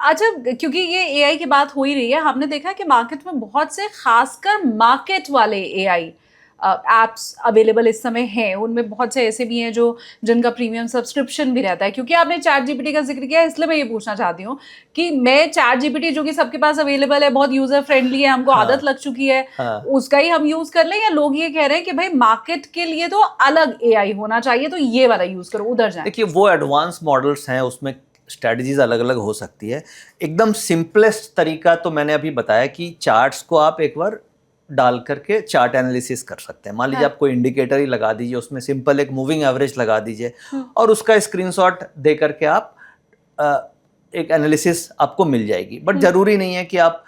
अच्छा, क्योंकि ये एआई की बात हो ही रही है, हमने देखा कि मार्केट में बहुत से खासकर मार्केट वाले एआई एप्स अवेलेबल इस समय हैं। उनमें बहुत से ऐसे भी हैं जो जिनका प्रीमियम सब्सक्रिप्शन भी रहता है। क्योंकि आपने चैट जीपीटी का जिक्र किया है इसलिए मैं ये पूछना चाहती हूँ कि मैं चैट जीपीटी जो कि सबके पास अवेलेबल है, बहुत यूजर फ्रेंडली है, हमको आदत लग चुकी है, उसका ही हम यूज कर लें, या लोग ये कह रहे हैं कि भाई मार्केट के लिए तो अलग एआई होना चाहिए तो ये वाला यूज करो, उधर जाए? देखिए वो एडवांस मॉडल्स हैं, उसमें स्ट्रैटेजीज अलग अलग हो सकती है। एकदम सिंपलेस्ट तरीका तो मैंने अभी बताया कि चार्ट्स को आप एक बार डाल करके चार्ट एनालिसिस कर सकते हैं। मान लीजिए आप कोई इंडिकेटर ही लगा दीजिए, उसमें सिंपल एक मूविंग एवरेज लगा दीजिए और उसका स्क्रीनशॉट दे करके आप एक एनालिसिस आपको मिल जाएगी। बट जरूरी नहीं है कि आप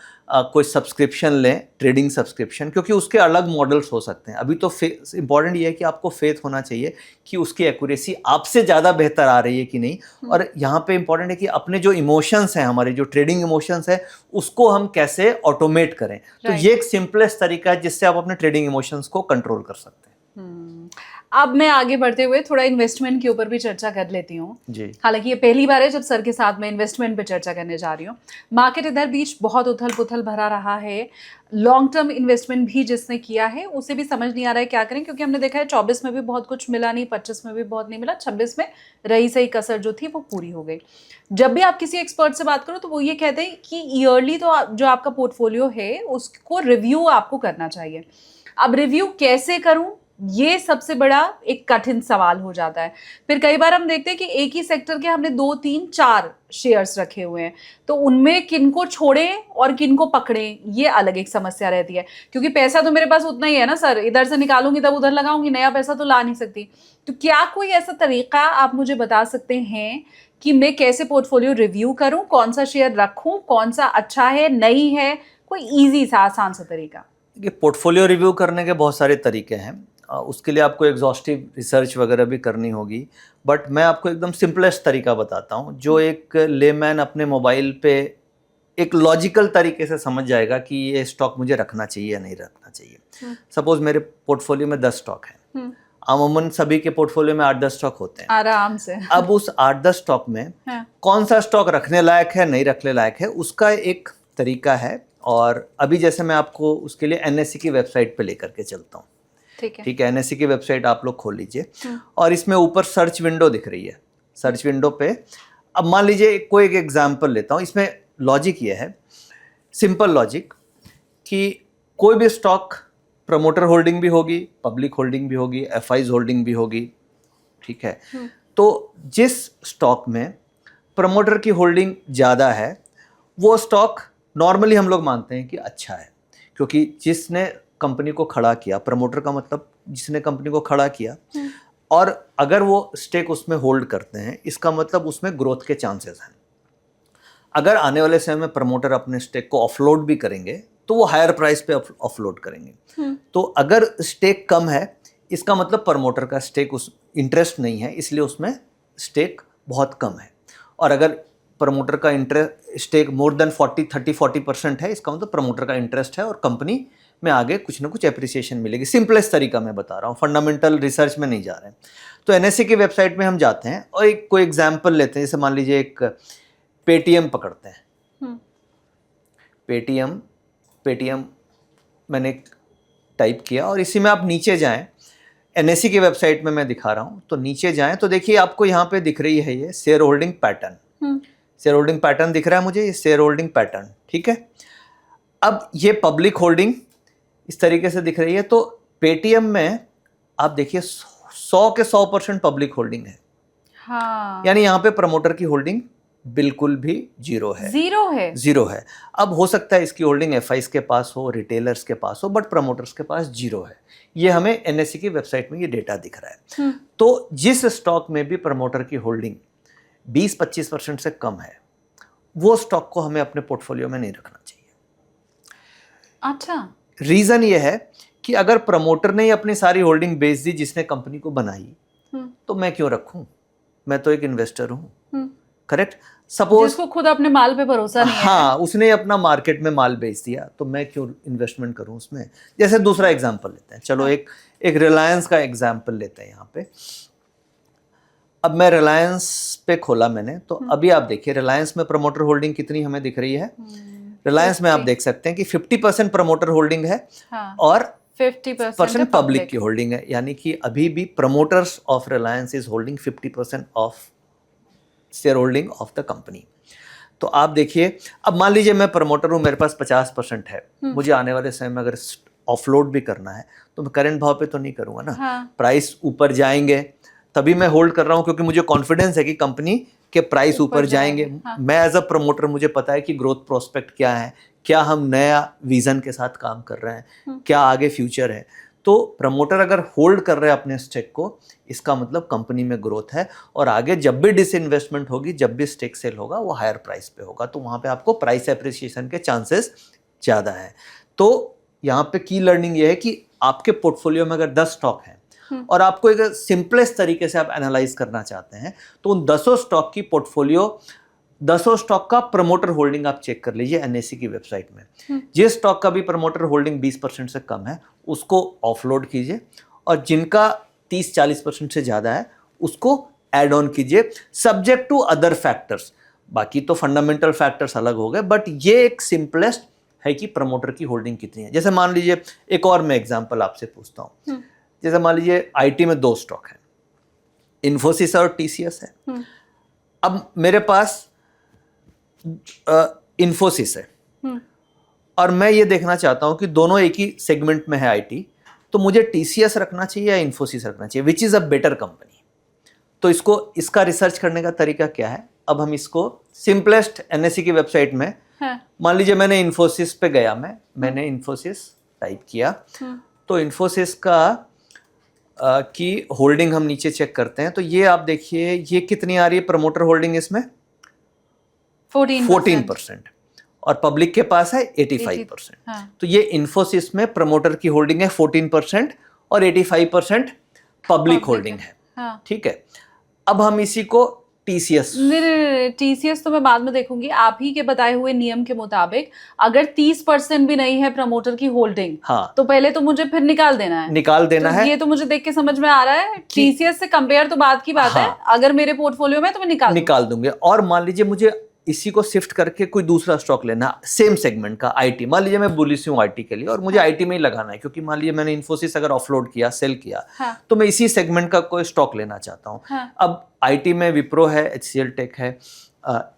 कोई सब्सक्रिप्शन लें, ट्रेडिंग सब्सक्रिप्शन, क्योंकि उसके अलग मॉडल्स हो सकते हैं। अभी तो इंपॉर्टेंट ये है कि आपको फेथ होना चाहिए कि उसकी एक्यूरेसी आपसे ज़्यादा बेहतर आ रही है कि नहीं। और यहाँ पे इंपॉर्टेंट है कि अपने जो इमोशंस हैं, हमारे जो ट्रेडिंग इमोशंस है, उसको हम कैसे ऑटोमेट करें। तो ये एक सिंपलेस्ट तरीका है जिससे आप अपने ट्रेडिंग इमोशंस को कंट्रोल कर सकते हैं। अब मैं आगे बढ़ते हुए थोड़ा इन्वेस्टमेंट के ऊपर भी चर्चा कर लेती हूँ। जी। हालांकि ये पहली बार है जब सर के साथ मैं इन्वेस्टमेंट पे चर्चा करने जा रही हूँ। मार्केट इधर बीच बहुत उथल पुथल भरा रहा है। लॉन्ग टर्म इन्वेस्टमेंट भी जिसने किया है उसे भी समझ नहीं आ रहा है क्या करें, क्योंकि हमने देखा है 24 में भी बहुत कुछ मिला नहीं, 25 में भी बहुत नहीं मिला, 26 में रही सही कसर जो थी वो पूरी हो गई। जब भी आप किसी एक्सपर्ट से बात करो तो वो ये कहते हैं कि ईयरली तो जो आपका पोर्टफोलियो है उसको रिव्यू आपको करना चाहिए। अब रिव्यू कैसे करूं, ये सबसे बड़ा एक कठिन सवाल हो जाता है। फिर कई बार हम देखते हैं कि एक ही सेक्टर के हमने 2, 3, 4 शेयर्स रखे हुए हैं, तो उनमें किनको छोड़ें और किनको पकड़ें, ये अलग एक समस्या रहती है। क्योंकि पैसा तो मेरे पास उतना ही है ना सर, इधर से निकालूंगी तब उधर लगाऊंगी, नया पैसा तो ला नहीं सकती। तो क्या कोई ऐसा तरीका आप मुझे बता सकते हैं कि मैं कैसे पोर्टफोलियो रिव्यू करूं, कौन सा शेयर रखूं, कौन सा अच्छा है नहीं है, कोई ईजी सा आसान सा तरीका? देखिए, पोर्टफोलियो रिव्यू करने के बहुत सारे तरीके हैं। उसके लिए आपको एग्जॉस्टिव रिसर्च वगैरह भी करनी होगी, बट मैं आपको एकदम सिंपलेस्ट तरीका बताता हूँ जो एक लेमैन अपने मोबाइल पे एक लॉजिकल तरीके से समझ जाएगा कि ये स्टॉक मुझे रखना चाहिए या नहीं रखना चाहिए। सपोज मेरे पोर्टफोलियो में 10 स्टॉक हैं, अमूमन सभी के पोर्टफोलियो में 8-10 स्टॉक होते हैं आराम से। अब उस 8-10 स्टॉक में कौन सा स्टॉक रखने लायक है नहीं रखने लायक है उसका एक तरीका है। और अभी जैसे मैं आपको उसके लिए एनएससी की वेबसाइट पे लेकर के चलता हूँ। ठीक है, एनएससी की वेबसाइट आप लोग खोल लीजिए और इसमें ऊपर सर्च विंडो दिख रही है। सर्च विंडो पे अब मान लीजिए कोई एक एग्जाम्पल लेता हूँ। इसमें लॉजिक ये है, सिंपल लॉजिक, कि कोई भी स्टॉक प्रमोटर होल्डिंग भी होगी, पब्लिक होल्डिंग भी होगी, एफआईज होल्डिंग भी होगी। ठीक है, तो जिस स्टॉक में प्रमोटर की होल्डिंग ज़्यादा है वो स्टॉक नॉर्मली हम लोग मानते हैं कि अच्छा है, क्योंकि जिसने कंपनी को खड़ा किया, प्रमोटर का मतलब जिसने कंपनी को खड़ा किया, और अगर वो स्टेक उसमें होल्ड करते हैं इसका मतलब उसमें ग्रोथ के चांसेस हैं। अगर आने वाले समय में प्रमोटर अपने स्टेक को ऑफलोड भी करेंगे तो वो हायर प्राइस पे ऑफलोड करेंगे। तो अगर स्टेक कम है इसका मतलब प्रमोटर का स्टेक उस इंटरेस्ट नहीं है, इसलिए उसमें स्टेक बहुत कम है। और अगर प्रमोटर का इंटरेस्ट स्टेक मोर देन 30-40% है, इसका मतलब प्रमोटर का इंटरेस्ट है और कंपनी में आगे कुछ ना कुछ एप्रिसिएशन मिलेगी। सिंपलेस्ट तरीका मैं बता रहा हूँ, फंडामेंटल रिसर्च में नहीं जा रहे हैं। तो एनएससी की वेबसाइट में हम जाते हैं और एक कोई एग्जाम्पल लेते हैं। जैसे मान लीजिए एक पेटीएम पकड़ते हैं। पेटीएम मैंने टाइप किया और इसी में आप नीचे जाएं, एनएससी की वेबसाइट में मैं दिखा रहा हूँ, तो नीचे जाएं तो देखिए आपको यहाँ पे दिख रही है ये share holding pattern. Share holding pattern दिख रहा है मुझे, ये शेयर होल्डिंग पैटर्न। ठीक है, अब ये पब्लिक होल्डिंग इस तरीके से दिख रही है। तो पेटीएम में आप देखिए 100 के 100% पब्लिक होल्डिंग है। हाँ। यानी यहाँ पे प्रमोटर की होल्डिंग बिल्कुल भी जीरो है। अब हो सकता है इसकी होल्डिंग एफआईज के पास हो, रिटेलर्स के पास हो, बट प्रमोटर्स के पास जीरो है। ये हमें एनएससी की वेबसाइट में ये डेटा दिख रहा है। तो जिस स्टॉक में भी प्रमोटर की होल्डिंग 20-25% से कम है वो स्टॉक को हमें अपने पोर्टफोलियो में नहीं रखना चाहिए। अच्छा, रीजन ये है कि अगर प्रमोटर ने ही अपनी सारी होल्डिंग बेच दी जिसने कंपनी को बनाई, तो मैं क्यों रखूं? मैं तो एक इन्वेस्टर हूं। करेक्ट। सपोज जिसको खुद अपने माल पे भरोसा नहीं है। हाँ, उसने अपना मार्केट में माल बेच दिया, तो मैं क्यों इन्वेस्टमेंट करूं उसमें? जैसे दूसरा एग्जांपल लेते हैं, चलो एक रिलायंस का एग्जांपल लेते हैं यहाँ पे। अब मैं रिलायंस पे खोला मैंने, तो अभी आप देखिए रिलायंस में प्रमोटर होल्डिंग कितनी हमें दिख रही है। रिलायंस में आप देख सकते हैं कि 50% प्रमोटर होल्डिंग है और 50% पब्लिक की होल्डिंग है। यानी कि अभी भी promoters of Reliance is holding 50% of share holding of the company. तो आप देखिए, अब मान लीजिए मैं प्रमोटर हूं, मेरे पास 50% है, मुझे आने वाले समय में अगर ऑफलोड भी करना है तो मैं करंट भाव पे तो नहीं करूंगा ना। प्राइस ऊपर जाएंगे तभी मैं होल्ड कर रहा हूं, क्योंकि मुझे कॉन्फिडेंस है कि कंपनी के प्राइस ऊपर जाएंगे। मैं एज अ प्रमोटर मुझे पता है कि ग्रोथ प्रोस्पेक्ट क्या है, क्या हम नया विजन के साथ काम कर रहे हैं, क्या आगे फ्यूचर है। तो प्रमोटर अगर होल्ड कर रहे हैं अपने स्टेक को, इसका मतलब कंपनी में ग्रोथ है और आगे जब भी डिसइन्वेस्टमेंट होगी, जब भी स्टेक सेल होगा, वो हायर प्राइस पे होगा, तो वहाँ पे आपको प्राइस एप्रिसिएशन के चांसेस ज़्यादा है। तो यहाँ पे की लर्निंग ये है कि आपके पोर्टफोलियो में अगर 10 स्टॉक हैं और आपको एक सिंपलेस्ट तरीके से आप एनालाइज करना चाहते हैं, तो उन 10 स्टॉक की पोर्टफोलियो 10 स्टॉक का प्रमोटर होल्डिंग आप चेक कर लीजिए एनएससी की वेबसाइट में। जिस स्टॉक का भी प्रमोटर होल्डिंग 20% से कम है उसको ऑफलोड कीजिए, और जिनका 30-40% से ज़्यादा है उसको ऐड ऑन कीजिए, सब्जेक्ट टू अदर फैक्टर्स। बाकी तो फंडामेंटल फैक्टर्स अलग हो गए, बट ये एक सिंपलेस्ट है कि प्रमोटर की होल्डिंग कितनी है। जैसे मान लीजिए, एक और मैं एग्जांपल आपसे पूछता हूँ, जैसे मान लीजिए आईटी में 2 स्टॉक है, इन्फोसिस और टीसीएस है। अब मेरे पास इन्फोसिस है और मैं ये देखना चाहता हूं कि दोनों एक ही सेगमेंट में है आईटी, तो मुझे टीसीएस रखना चाहिए या इन्फोसिस रखना चाहिए, which is a better company. तो इसका रिसर्च करने का तरीका क्या है, अब हम इसको सिंपलेस्ट एनएससी की वेबसाइट में, मान लीजिए मैंने इन्फोसिस पे गया, मैंने इन्फोसिस टाइप किया, तो इन्फोसिस का की होल्डिंग हम नीचे चेक करते हैं, तो ये आप देखिए ये कितनी आ रही है प्रमोटर होल्डिंग इसमें, 14%, और पब्लिक के पास है 85%। तो ये इन्फोसिस में प्रमोटर की होल्डिंग है 14% और 85% पब्लिक होल्डिंग है। ठीक है, अब हम इसी को टीसीएस, टीसीएस तो मैं बाद में देखूंगी। आप ही के बताए हुए नियम के मुताबिक अगर 30% भी नहीं है प्रमोटर की होल्डिंग, हाँ, तो पहले तो मुझे फिर निकाल देना है। ये तो मुझे देख के समझ में आ रहा है, टीसीएस से कंपेयर तो बात की बात है, अगर मेरे पोर्टफोलियो में तो मैं निकाल दूंगे। और मान लीजिए मुझे इसी को शिफ्ट करके कोई दूसरा स्टॉक लेना, सेम सेगमेंट का आईटी, मान लीजिए मैं बुलिश हूँ आईटी के लिए और मुझे आईटी में ही लगाना है, क्योंकि मान लीजिए मैंने इन्फोसिस अगर ऑफलोड किया, सेल किया, तो मैं इसी सेगमेंट का कोई स्टॉक लेना चाहता हूँ। अब आईटी में विप्रो है, एचसीएल टेक है,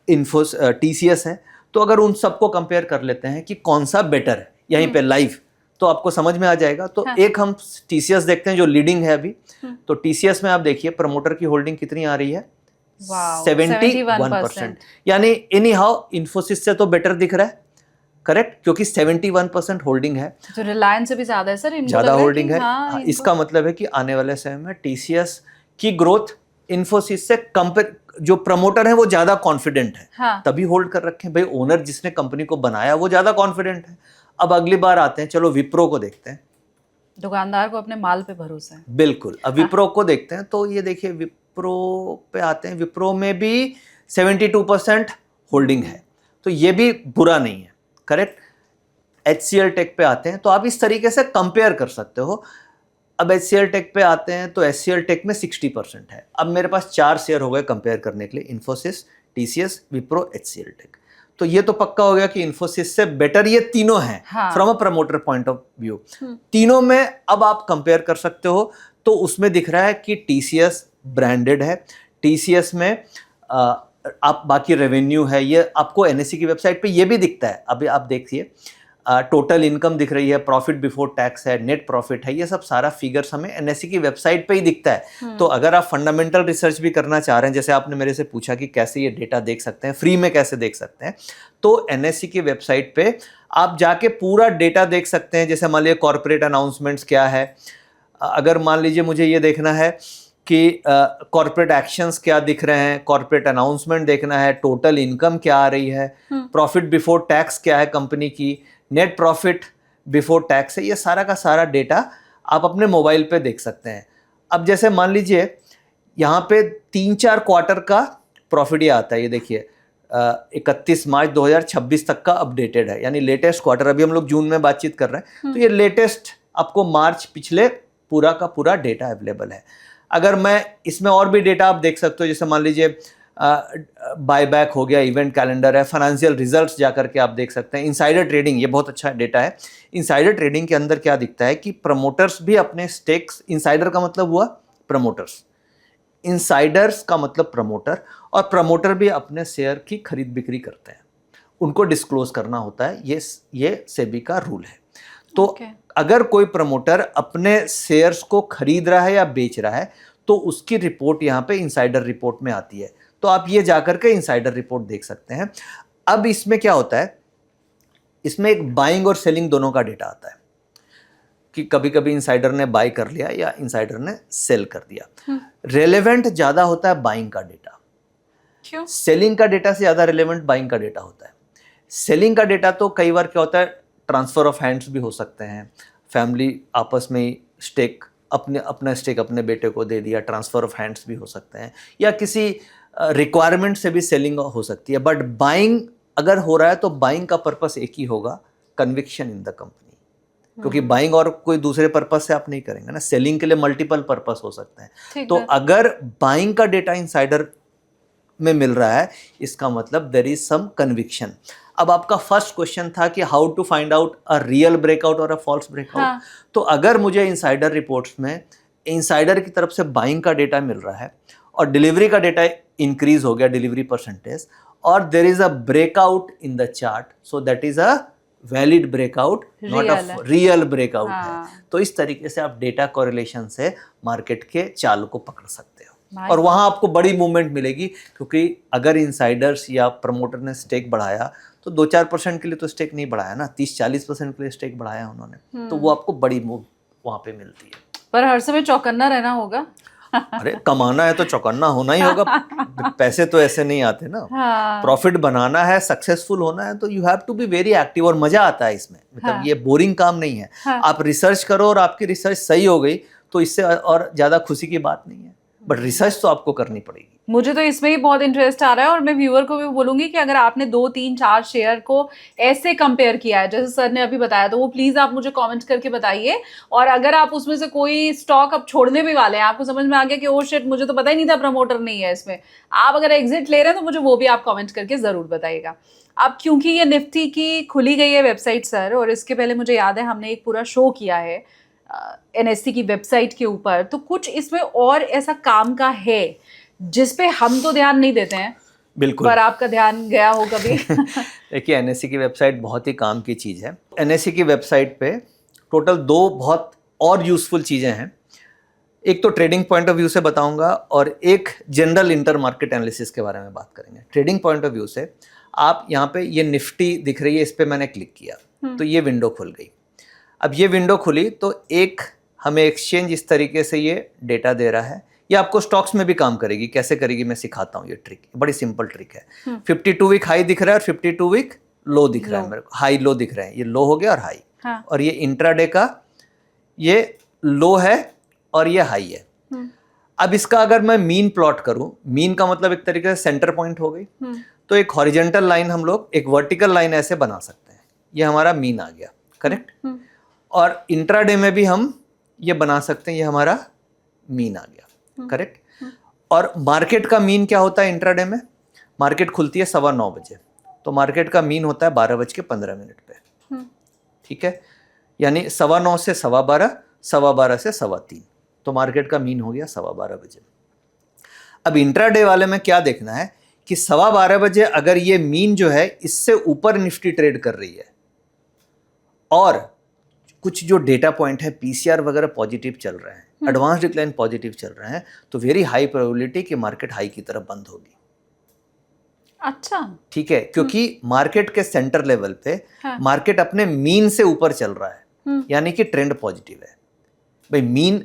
टीसीएस है, तो अगर उन सबको कंपेयर कर लेते हैं कि कौन सा बेटर है यहीं पे लाइव, तो आपको समझ में आ जाएगा। तो एक हम टीसीएस देखते हैं जो लीडिंग है अभी। तो टीसीएस में आप देखिए प्रमोटर की होल्डिंग कितनी आ रही है, 71%, यानी एनी हाउ इन्फोसिस से तो बेटर दिख रहा है, करेक्ट, क्योंकि 71% होल्डिंग है। तो रिलायंस से भी ज्यादा है सर, ज्यादा होल्डिंग है। इसका मतलब है कि आने वाले समय में टीसीएस की ग्रोथ इन्फोसिस से कंपेयर, जो प्रमोटर है वो ज्यादा कॉन्फिडेंट है, तभी होल्ड कर रखे हैं। भाई ओनर जिसने कंपनी को बनाया वो ज्यादा कॉन्फिडेंट है। अब अगली बार आते हैं, चलो विप्रो को देखते हैं। दुकानदार को अपने माल पे भरोसा है, बिल्कुल। अब विप्रो को देखते हैं, तो ये देखिए विप्रो पे आते हैं, विप्रो में भी 72% होल्डिंग है, तो ये भी बुरा नहीं है, करेक्ट। एचसीएल टेक पे आते हैं, तो आप इस तरीके से कंपेयर कर सकते हो। अब एचसीएल टेक पे आते हैं, तो एचसीएल टेक में 60% है। अब मेरे पास 4 शेयर हो गए कंपेयर करने के लिए, Infosys, TCS, Wipro, HCL tech. तो ये तो पक्का हो गया कि इन्फोसिस से बेटर ये तीनों हैं from a promoter point of view. तीनों में अब आप कंपेयर कर सकते हो, तो उसमें दिख रहा है कि टीसीएस ब्रांडेड है। टीसीएस में आप बाकी रेवेन्यू है, ये आपको एनएससी की वेबसाइट पे ये भी दिखता है। अभी आप देखिए, टोटल इनकम दिख रही है, प्रॉफिट बिफोर टैक्स है, नेट प्रॉफिट है, ये सब सारा फिगर्स हमें एनएससी की वेबसाइट पे ही दिखता है। तो अगर आप फंडामेंटल रिसर्च भी करना चाह रहे हैं, जैसे आपने मेरे से पूछा कि कैसे ये डेटा देख सकते हैं, फ्री में कैसे देख सकते हैं, तो एनएससी की वेबसाइट पे आप जाके पूरा डेटा देख सकते हैं। जैसे मान लीजिए कॉर्पोरेट अनाउंसमेंट्स क्या है, अगर मान लीजिए मुझे ये देखना है कि कॉर्पोरेट एक्शंस क्या दिख रहे हैं, कॉर्पोरेट अनाउंसमेंट देखना है, टोटल इनकम क्या आ रही है, प्रॉफिट बिफोर टैक्स क्या है कंपनी की, नेट प्रॉफिट बिफोर टैक्स है, ये सारा का सारा डेटा आप अपने मोबाइल पे देख सकते हैं। अब जैसे मान लीजिए यहाँ पे 3-4 क्वार्टर का प्रॉफिट ये आता है, ये देखिए 31 मार्च 2026 तक का अपडेटेड है, यानी लेटेस्ट क्वार्टर। अभी हम लोग जून में बातचीत कर रहे हैं, तो ये लेटेस्ट आपको मार्च पिछले पूरा का पूरा डेटा अवेलेबल है। अगर मैं इसमें और भी डेटा आप देख सकते हो, जैसे मान लीजिए बायबैक हो गया, इवेंट कैलेंडर है, फाइनेंशियल रिजल्ट्स जाकर के आप देख सकते हैं। इनसाइडर ट्रेडिंग, ये बहुत अच्छा डेटा है। इनसाइडर ट्रेडिंग के अंदर क्या दिखता है कि प्रमोटर्स भी अपने स्टेक्स, इनसाइडर का मतलब हुआ प्रमोटर्स, इनसाइडर्स का मतलब प्रमोटर, और प्रमोटर भी अपने शेयर की खरीद बिक्री करते हैं, उनको डिस्क्लोज करना होता है, ये सेबी का रूल है। तो अगर कोई प्रमोटर अपने शेयर्स को खरीद रहा है या बेच रहा है, तो उसकी रिपोर्ट यहाँ पे इनसाइडर रिपोर्ट में आती है। तो आप ये जाकर के इनसाइडर रिपोर्ट देख सकते हैं। अब इसमें क्या होता है, इसमें एक बाइंग और सेलिंग दोनों का डेटा आता है, कि कभी कभी इनसाइडर ने बाय कर लिया या इनसाइडर ने सेल कर दिया। रेलेवेंट ज्यादा होता है बाइंग का डेटा, क्यों? सेलिंग का डेटा से ज्यादा रेलेवेंट बाइंग का डेटा होता है। सेलिंग का डेटा तो कई बार क्या होता है, ट्रांसफर ऑफ हैंड्स भी हो सकते हैं, फैमिली आपस में ही स्टेक, अपना स्टेक अपने बेटे को दे दिया, ट्रांसफर ऑफ हैंड्स भी हो सकते हैं, या किसी रिक्वायरमेंट से भी सेलिंग हो सकती है। बट बाइंग अगर हो रहा है, तो बाइंग का पर्पस एक ही होगा, कन्विक्शन इन द कंपनी, क्योंकि बाइंग और कोई दूसरे पर्पस से आप नहीं करेंगे ना, सेलिंग के लिए मल्टीपल पर्पस हो सकते हैं। तो अगर बाइंग का डेटा इनसाइडर में मिल रहा है, इसका मतलब देयर इज सम कन्विक्शन। अब आपका फर्स्ट क्वेश्चन था कि how to find out a real breakout और अ फॉल्स ब्रेकआउट। तो अगर मुझे इनसाइडर रिपोर्ट्स में इनसाइडर की तरफ से बाइंग का डेटा मिल रहा है और डिलीवरी का डेटा इंक्रीज हो गया, डिलीवरी परसेंटेज, और there is a breakout in the chart, so that is a valid breakout, not a real breakout है। तो इस तरीके से आप डेटा कोरिलेशन से मार्केट के चाल को पकड़ सकते हो और वहां आपको बड़ी मूवमेंट मिलेगी, क्योंकि अगर इनसाइडर्स या प्रमोटर ने स्टेक बढ़ाया तो 2-4% के लिए तो स्टेक नहीं बढ़ाया ना, 30-40% के लिए स्टेक बढ़ाया उन्होंने, तो वो आपको बड़ी मूव वहां पे मिलती है। पर हर समय चौकन्ना रहना होगा। अरे कमाना है तो चौकन्ना होना ही होगा, पैसे तो ऐसे नहीं आते ना। प्रॉफिट बनाना है, सक्सेसफुल होना है, तो you have to be very active, और मजा आता है इसमें। मतलब ये बोरिंग काम नहीं है। आप रिसर्च करो और आपकी रिसर्च सही हो गई तो इससे और ज्यादा खुशी की बात नहीं है, बट रिसर्च तो आपको करनी पड़ेगी। मुझे तो इसमें ही बहुत इंटरेस्ट आ रहा है और मैं व्यूअर को भी बोलूंगी कि अगर आपने 2-3-4 शेयर को ऐसे कंपेयर किया है जैसे सर ने अभी बताया, तो वो प्लीज आप मुझे कमेंट करके बताइए। और अगर आप उसमें से कोई स्टॉक अब छोड़ने भी वाले हैं, आपको समझ में आ गया कि ओ शिट मुझे तो पता ही नहीं था प्रमोटर नहीं है इसमें, आप अगर एग्जिट ले रहे हैं तो मुझे वो भी आप कमेंट करके जरूर बताइएगा। अब क्योंकि ये निफ्टी की खुली गई है वेबसाइट सर, और इसके पहले मुझे याद है हमने एक पूरा शो किया है एनएससी की वेबसाइट के ऊपर, तो कुछ इसमें और ऐसा काम का है जिसपे हम तो ध्यान नहीं देते हैं, बिल्कुल, पर आपका ध्यान गया हो कभी? देखिए एनएससी की वेबसाइट बहुत ही काम की चीज़ है। एनएससी की वेबसाइट पे टोटल 2 बहुत और यूजफुल चीज़ें हैं। एक तो ट्रेडिंग पॉइंट ऑफ व्यू से बताऊंगा और एक जनरल इंटर मार्केट एनालिसिस के बारे में बात करेंगे। ट्रेडिंग पॉइंट ऑफ व्यू से आप यहाँ पे ये निफ्टी दिख रही है, इस पर मैंने क्लिक किया तो ये विंडो खुल गई। अब ये विंडो खुली तो एक हमें एक्सचेंज इस तरीके से ये डेटा दे रहा है। ये आपको स्टॉक्स में भी काम करेगी, कैसे करेगी मैं सिखाता हूँ। ये ट्रिक बड़ी सिंपल ट्रिक है। 52 वीक हाई दिख रहा है और 52 वीक लो दिख रहा है मेरे को, हाई लो दिख रहा है, ये लो हो गया और हाई। और ये इंट्राडे का ये लो है और ये हाई है। अब इसका अगर मैं मीन प्लॉट करूं, मीन का मतलब एक तरीके से सेंटर पॉइंट हो गई, तो एक हॉरिजेंटल लाइन हम लोग एक वर्टिकल लाइन ऐसे बना सकते हैं। ये हमारा मीन आ गया, करेक्ट। और इंट्राडे में भी हम ये बना सकते हैं, ये हमारा मीन आ गया, करेक्ट। और मार्केट का मीन क्या होता है इंट्राडे में? मार्केट खुलती है 9:15 बजे, तो मार्केट का मीन होता है 12:15 पे, ठीक है। यानी 9:15 से 12:15, 12:15 से 3:15, तो मार्केट का मीन हो गया 12:15 बजे। अब इंट्राडे वाले में क्या देखना है कि 12:15 बजे अगर ये मीन जो है इससे ऊपर निफ्टी ट्रेड कर रही है और कुछ जो डेटा पॉइंट है पीसीआर वगैरह पॉजिटिव चल रहे हैं, एडवांस डिक्लाइन पॉजिटिव चल रहे हैं, तो वेरी हाई प्रोबेबिलिटी कि मार्केट हाई की तरफ बंद होगी। अच्छा, ठीक है, क्योंकि मार्केट के सेंटर लेवल पे मार्केट अपने मीन से ऊपर चल रहा है, यानी कि ट्रेंड पॉजिटिव है। भाई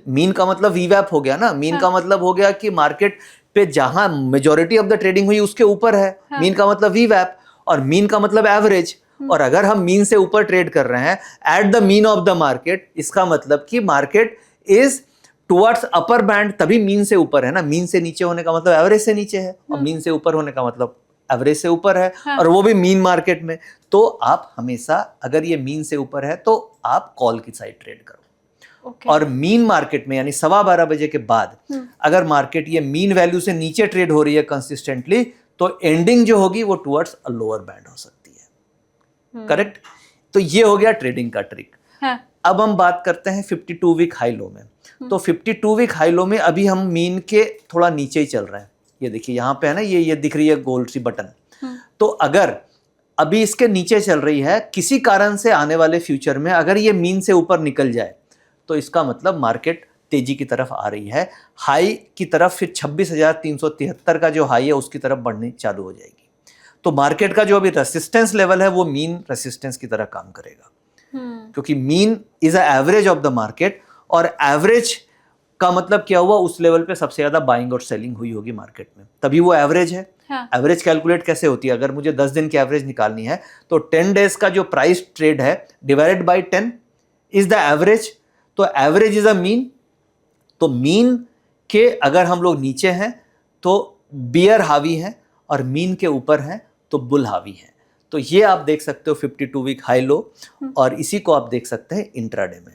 मीन का मतलब वीवैप हो गया ना। मीन का मतलब हो गया कि मार्केट पे जहां मेजॉरिटी ऑफ द ट्रेडिंग हुई उसके ऊपर है। मीन का मतलब वीवैप और मीन का मतलब एवरेज। और अगर हम मीन से ऊपर ट्रेड कर रहे हैं at the mean of the market, इसका मतलब कि market is towards upper band, तभी मीन से ऊपर है ना। मीन से नीचे होने का मतलब एवरेज से नीचे है, और मीन से ऊपर होने का मतलब एवरेज से ऊपर है, और वो भी मीन मार्केट में। तो आप हमेशा अगर ये मीन से ऊपर है तो आप कॉल की साइड ट्रेड करो। और मीन मार्केट में यानी 12:15 बजे के बाद अगर मार्केट ये मीन वैल्यू से नीचे ट्रेड हो रही है कंसिस्टेंटली, तो एंडिंग जो होगी वो टुवर्ड्स अ लोअर बैंड हो सकती है, करेक्ट। तो ये हो गया ट्रेडिंग का ट्रिक। अब हम बात करते हैं 52 वीक हाई लो में। तो 52 वीक हाई लो में अभी हम मीन के थोड़ा नीचे ही चल रहे हैं। ये देखिए यहाँ पे है ना, ये दिख रही है गोल सी बटन। तो अगर अभी इसके नीचे चल रही है, किसी कारण से आने वाले फ्यूचर में अगर ये मीन से ऊपर निकल जाए, तो इसका मतलब मार्केट तेजी की तरफ आ रही है, हाई की तरफ। फिर 26,373 का जो हाई है उसकी तरफ बढ़नी चालू हो जाएगी। तो मार्केट का जो अभी रेसिस्टेंस लेवल है वो मीन रेसिस्टेंस की तरह काम करेगा, क्योंकि mean is a average of the market, और एवरेज का मतलब क्या हुआ, उस लेवल पे सबसे ज्यादा बाइंग और सेलिंग हुई होगी मार्केट में, तभी वो एवरेज है। एवरेज कैलकुलेट कैसे होती है? अगर मुझे 10 दिन की एवरेज निकालनी है तो 10 डेज का जो प्राइस ट्रेड है divided by 10 is the average. तो एवरेज इज अ मीन। तो मीन के अगर हम लोग नीचे हैं तो बियर हावी है, और मीन के ऊपर हैं तो बुल हावी है। तो ये आप देख सकते हो 52 वीक हाई लो, और इसी को आप देख सकते हैं इंट्राडे में।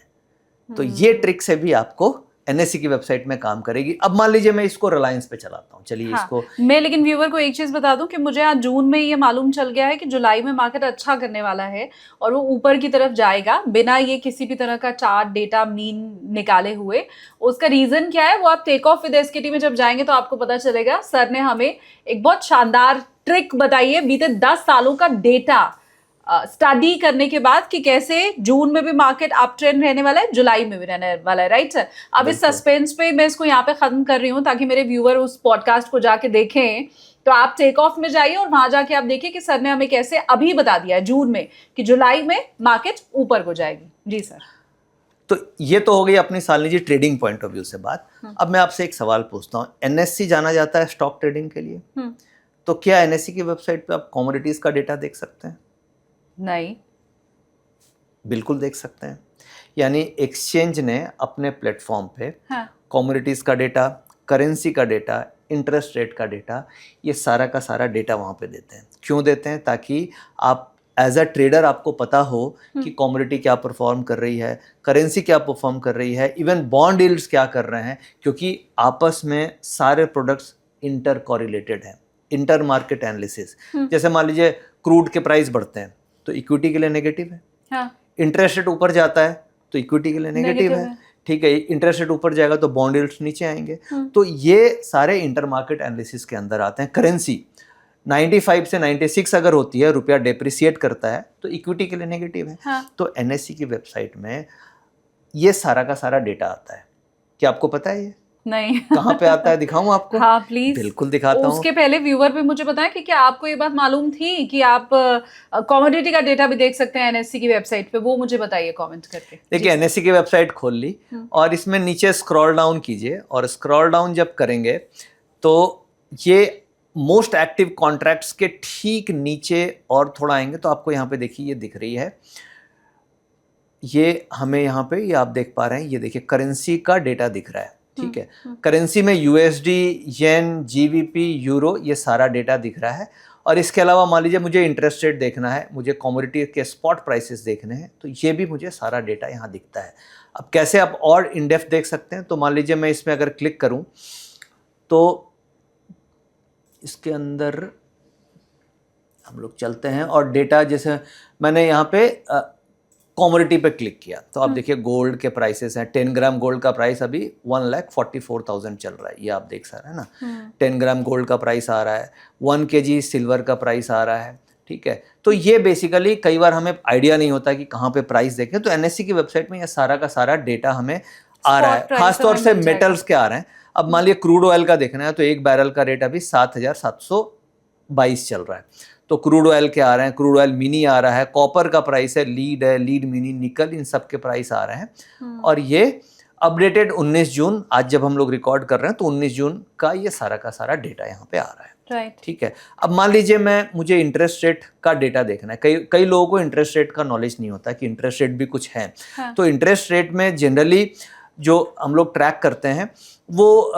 तो ये ट्रिक से भी आपको एनएससी की वेबसाइट में काम करेगी। अब मान लीजिए मैं इसको रिलायंस पे चलाता हूँ, चलिए हाँ, इसको मैं लेकिन व्यूअर को एक चीज बता दूं कि मुझे आज जून में ये मालूम चल गया है कि जुलाई में मार्केट अच्छा करने वाला है और वो ऊपर की तरफ जाएगा बिना ये किसी भी तरह का चार्ट डेटा मीन निकाले हुए। उसका रीजन क्या है वो आप टेक ऑफ विद एसकेटी में जब जाएंगे तो आपको पता चलेगा। सर ने हमें एक बहुत शानदार ट्रिक बताई है बीते 10 सालों का डेटा स्टडी करने के बाद कि कैसे जून में भी मार्केट अप ट्रेंड रहने वाला है, जुलाई में भी रहने वाला है। राइट सर, अब इस सस्पेंस पे मैं इसको यहाँ पे खत्म कर रही हूँ ताकि मेरे व्यूअर उस पॉडकास्ट को जाके देखें। तो आप टेक ऑफ में जाइए और वहां जाके आप देखिए कि सर ने हमें कैसे अभी बता दिया है जून में कि जुलाई में मार्केट ऊपर को जाएगी। जी सर। तो ये तो हो गई अपनी सालनी जी ट्रेडिंग पॉइंट ऑफ व्यू से बात। अब मैं आपसे एक सवाल पूछता हूँ, एनएससी जाना जाता है स्टॉक ट्रेडिंग के लिए, तो क्या एनएससी की वेबसाइट पे आप कमोडिटीज का डेटा देख सकते हैं? नहीं। बिल्कुल देख सकते हैं। यानी एक्सचेंज ने अपने प्लेटफॉर्म पे कमोडिटीज का डेटा, करेंसी का डेटा, इंटरेस्ट रेट का डेटा, ये सारा का सारा डेटा वहाँ पे देते हैं। क्यों देते हैं? ताकि आप एज अ ट्रेडर आपको पता हो कि कमोडिटी क्या परफॉर्म कर रही है, करेंसी क्या परफॉर्म कर रही है, इवन बॉन्ड यील्ड्स क्या कर रहे हैं, क्योंकि आपस में सारे प्रोडक्ट्स इंटर कॉरिलेटेड हैं। इंटर मार्केट एनालिसिस, जैसे मान लीजिए क्रूड के प्राइस बढ़ते हैं तो इक्विटी के लिए नेगेटिव है, हाँ। इंटरेस्ट रेट ऊपर जाता है तो इक्विटी के लिए नेगेटिव है, ठीक है। इंटरेस्ट रेट ऊपर जाएगा तो बॉन्ड यील्ड्स नीचे आएंगे। तो ये सारे इंटर मार्केट एनालिसिस के अंदर आते हैं। करेंसी 95 से 96 अगर होती है, रुपया डेप्रिसिएट करता है तो इक्विटी के लिए नेगेटिव है, हाँ। तो एनएससी की वेबसाइट में ये सारा का सारा डेटा आता है। क्या आपको पता है ये? नहीं। कहाँ पे आता है, दिखाऊं आपको? हाँ प्लीज। बिल्कुल दिखाता हूँ। उसके पहले व्यूअर पे मुझे बताएं कि क्या आपको ये बात मालूम थी कि आप कमोडिटी का डेटा भी देख सकते हैं एनएससी की वेबसाइट पे? वो मुझे बताइए कमेंट करके। देखिए एनएससी की वेबसाइट खोल ली और इसमें नीचे स्क्रॉल डाउन कीजिए, और स्क्रॉल डाउन जब करेंगे तो ये मोस्ट एक्टिव कॉन्ट्रैक्ट्स के ठीक नीचे और थोड़ा आएंगे तो आपको यहाँ पे देखिए ये दिख रही है, ये हमें यहाँ पे ये आप देख पा रहे हैं, ये देखिए करेंसी का डेटा दिख रहा है, ठीक है। करेंसी में यूएसडी, येन, जीबीपी, यूरो, ये सारा डेटा दिख रहा है। और इसके अलावा मान लीजिए मुझे इंटरेस्ट रेट देखना है, मुझे कमोडिटी के स्पॉट प्राइसेस देखने हैं, तो ये भी मुझे सारा डेटा यहाँ दिखता है। अब कैसे आप और इन डेप्थ देख सकते हैं, तो मान लीजिए मैं इसमें अगर क्लिक करूँ तो इसके अंदर हम लोग चलते हैं और डेटा, जैसे मैंने यहाँ पे कमोडिटी पे क्लिक किया तो आप देखिए गोल्ड के प्राइसेस हैं। 10 ग्राम गोल्ड का प्राइस अभी 1,44,000 चल रहा है, ये आप देख सकते हैं ना। 10 ग्राम गोल्ड का प्राइस आ रहा है, 1 kg सिल्वर का प्राइस आ रहा है, ठीक है। तो ये बेसिकली कई बार हमें आइडिया नहीं होता कि कहाँ पे प्राइस देखें, तो एनएससी की वेबसाइट में ये सारा का सारा डेटा हमें आ रहा है। खासतौर से मेटल्स के आ रहे हैं। अब मान लीजिए क्रूड ऑयल का देखना है तो एक बैरल का रेट अभी 7,722 चल रहा है, तो क्रूड ऑयल के आ रहे हैं, क्रूड ऑयल मिनी आ रहा है, कॉपर का प्राइस है, लीड मिनी, निकल, इन सब के प्राइस आ रहे हैं। और ये अपडेटेड 19 जून, आज जब हम लोग रिकॉर्ड कर रहे हैं तो 19 जून का ये सारा का सारा डेटा यहाँ पे आ रहा है, राइट, ठीक है। अब मान लीजिए मुझे इंटरेस्ट रेट का डेटा देखना है। कई लोगों को इंटरेस्ट रेट का नॉलेज नहीं होता कि इंटरेस्ट रेट भी कुछ है, हाँ। तो इंटरेस्ट रेट में जनरली जो हम लोग ट्रैक करते हैं वो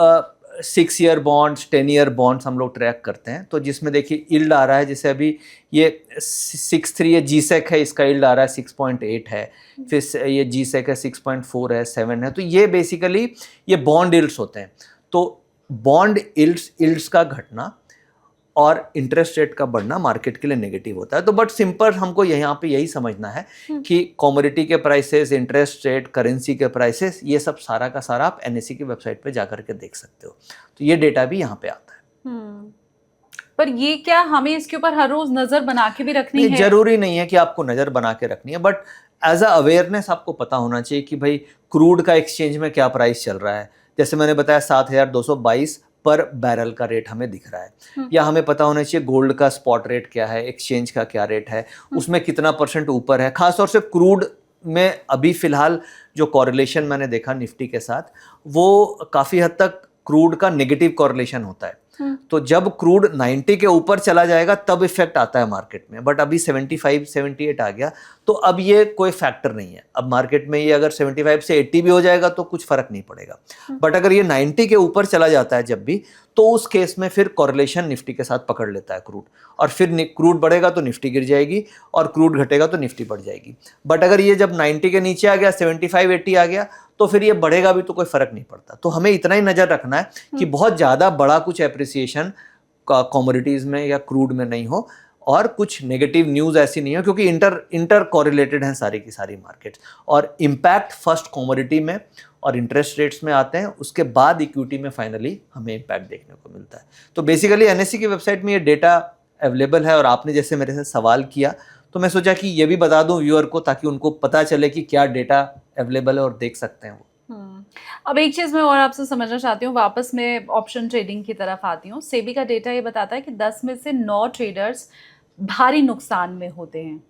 6 ईयर बॉन्ड्स, 10 ईयर बॉन्ड्स हम लोग ट्रैक करते हैं। तो जिसमें देखिए यील्ड आ रहा है, जैसे अभी ये 6.3 ये जीसेक है, इसका यील्ड आ रहा है 6.8 है, फिर ये जीसेक है 6.4 है, 7 है। तो ये बेसिकली ये बॉन्ड यील्ड्स होते हैं। तो बॉन्ड यील्ड्स का घटना और इंटरेस्ट रेट का बढ़ना मार्केट के लिए नेगेटिव होता है। तो बट सिंपल हमको यहाँ पे यही समझना है कि कमोडिटी के प्राइसेस, इंटरेस्ट रेट, करेंसी के प्राइसेस, ये सब सारा का सारा आप एनएससी की वेबसाइट पे जाकर के देख सकते हो। तो ये डेटा भी यहाँ पे आता है। पर ये क्या हमें इसके ऊपर हर रोज नजर बना के भी रखनी है? जरूरी नहीं है कि आपको नजर बना के रखनी है, बट एज अ अवेयरनेस आपको पता होना चाहिए कि भाई क्रूड का एक्सचेंज में क्या प्राइस चल रहा है। जैसे मैंने बताया 7,222 पर बैरल का रेट हमें दिख रहा है, या हमें पता होना चाहिए गोल्ड का स्पॉट रेट क्या है, एक्सचेंज का क्या रेट है, उसमें कितना % ऊपर है। खासतौर से क्रूड में अभी फिलहाल जो कॉरिलेशन मैंने देखा निफ्टी के साथ, वो काफ़ी हद तक क्रूड का नेगेटिव कॉरिलेशन होता है। तो जब क्रूड 90 के ऊपर चला जाएगा तब इफेक्ट आता है मार्केट में, बट अभी 75 78 आ गया तो अब ये कोई फैक्टर नहीं है। अब मार्केट में ये अगर 75 से 80 भी हो जाएगा तो कुछ फर्क नहीं पड़ेगा, बट अगर ये 90 के ऊपर चला जाता है जब भी, तो उस केस में फिर कॉरिलेशन निफ्टी के साथ पकड़ लेता है क्रूड, और फिर क्रूड बढ़ेगा तो निफ्टी गिर जाएगी और क्रूड घटेगा तो निफ्टी बढ़ जाएगी। बट अगर ये जब 90 के नीचे आ गया, 75-80 आ गया, तो फिर ये बढ़ेगा भी तो कोई फर्क नहीं पड़ता। तो हमें इतना ही नजर रखना है कि बहुत ज्यादा बड़ा कुछ एप्रिसिएशन कमोडिटीज में या क्रूड में नहीं हो, और कुछ नेगेटिव न्यूज़ ऐसी नहीं हो, क्योंकि इंटर कॉरिलेटेड हैं सारी की सारी मार्केट्स, और इम्पैक्ट फर्स्ट कमोडिटी में और इंटरेस्ट रेट्स में आते हैं, उसके बाद इक्विटी में फाइनली हमें इम्पैक्ट देखने को मिलता है। तो बेसिकली एनएससी की वेबसाइट में ये डेटा अवेलेबल है, और आपने जैसे मेरे से सवाल किया तो मैं सोचा कि ये भी बता दूं व्यूअर को, ताकि उनको पता चले कि क्या डेटा अवेलेबल है और देख सकते हैं वो। अब एक चीज मैं और आपसे समझना चाहती हूँ, वापस मैं ऑप्शन ट्रेडिंग की तरफ आती हूँ। सेबी का डेटा ये बताता है कि 10 में से 9 ट्रेडर्स भारी नुकसान में होते हैं,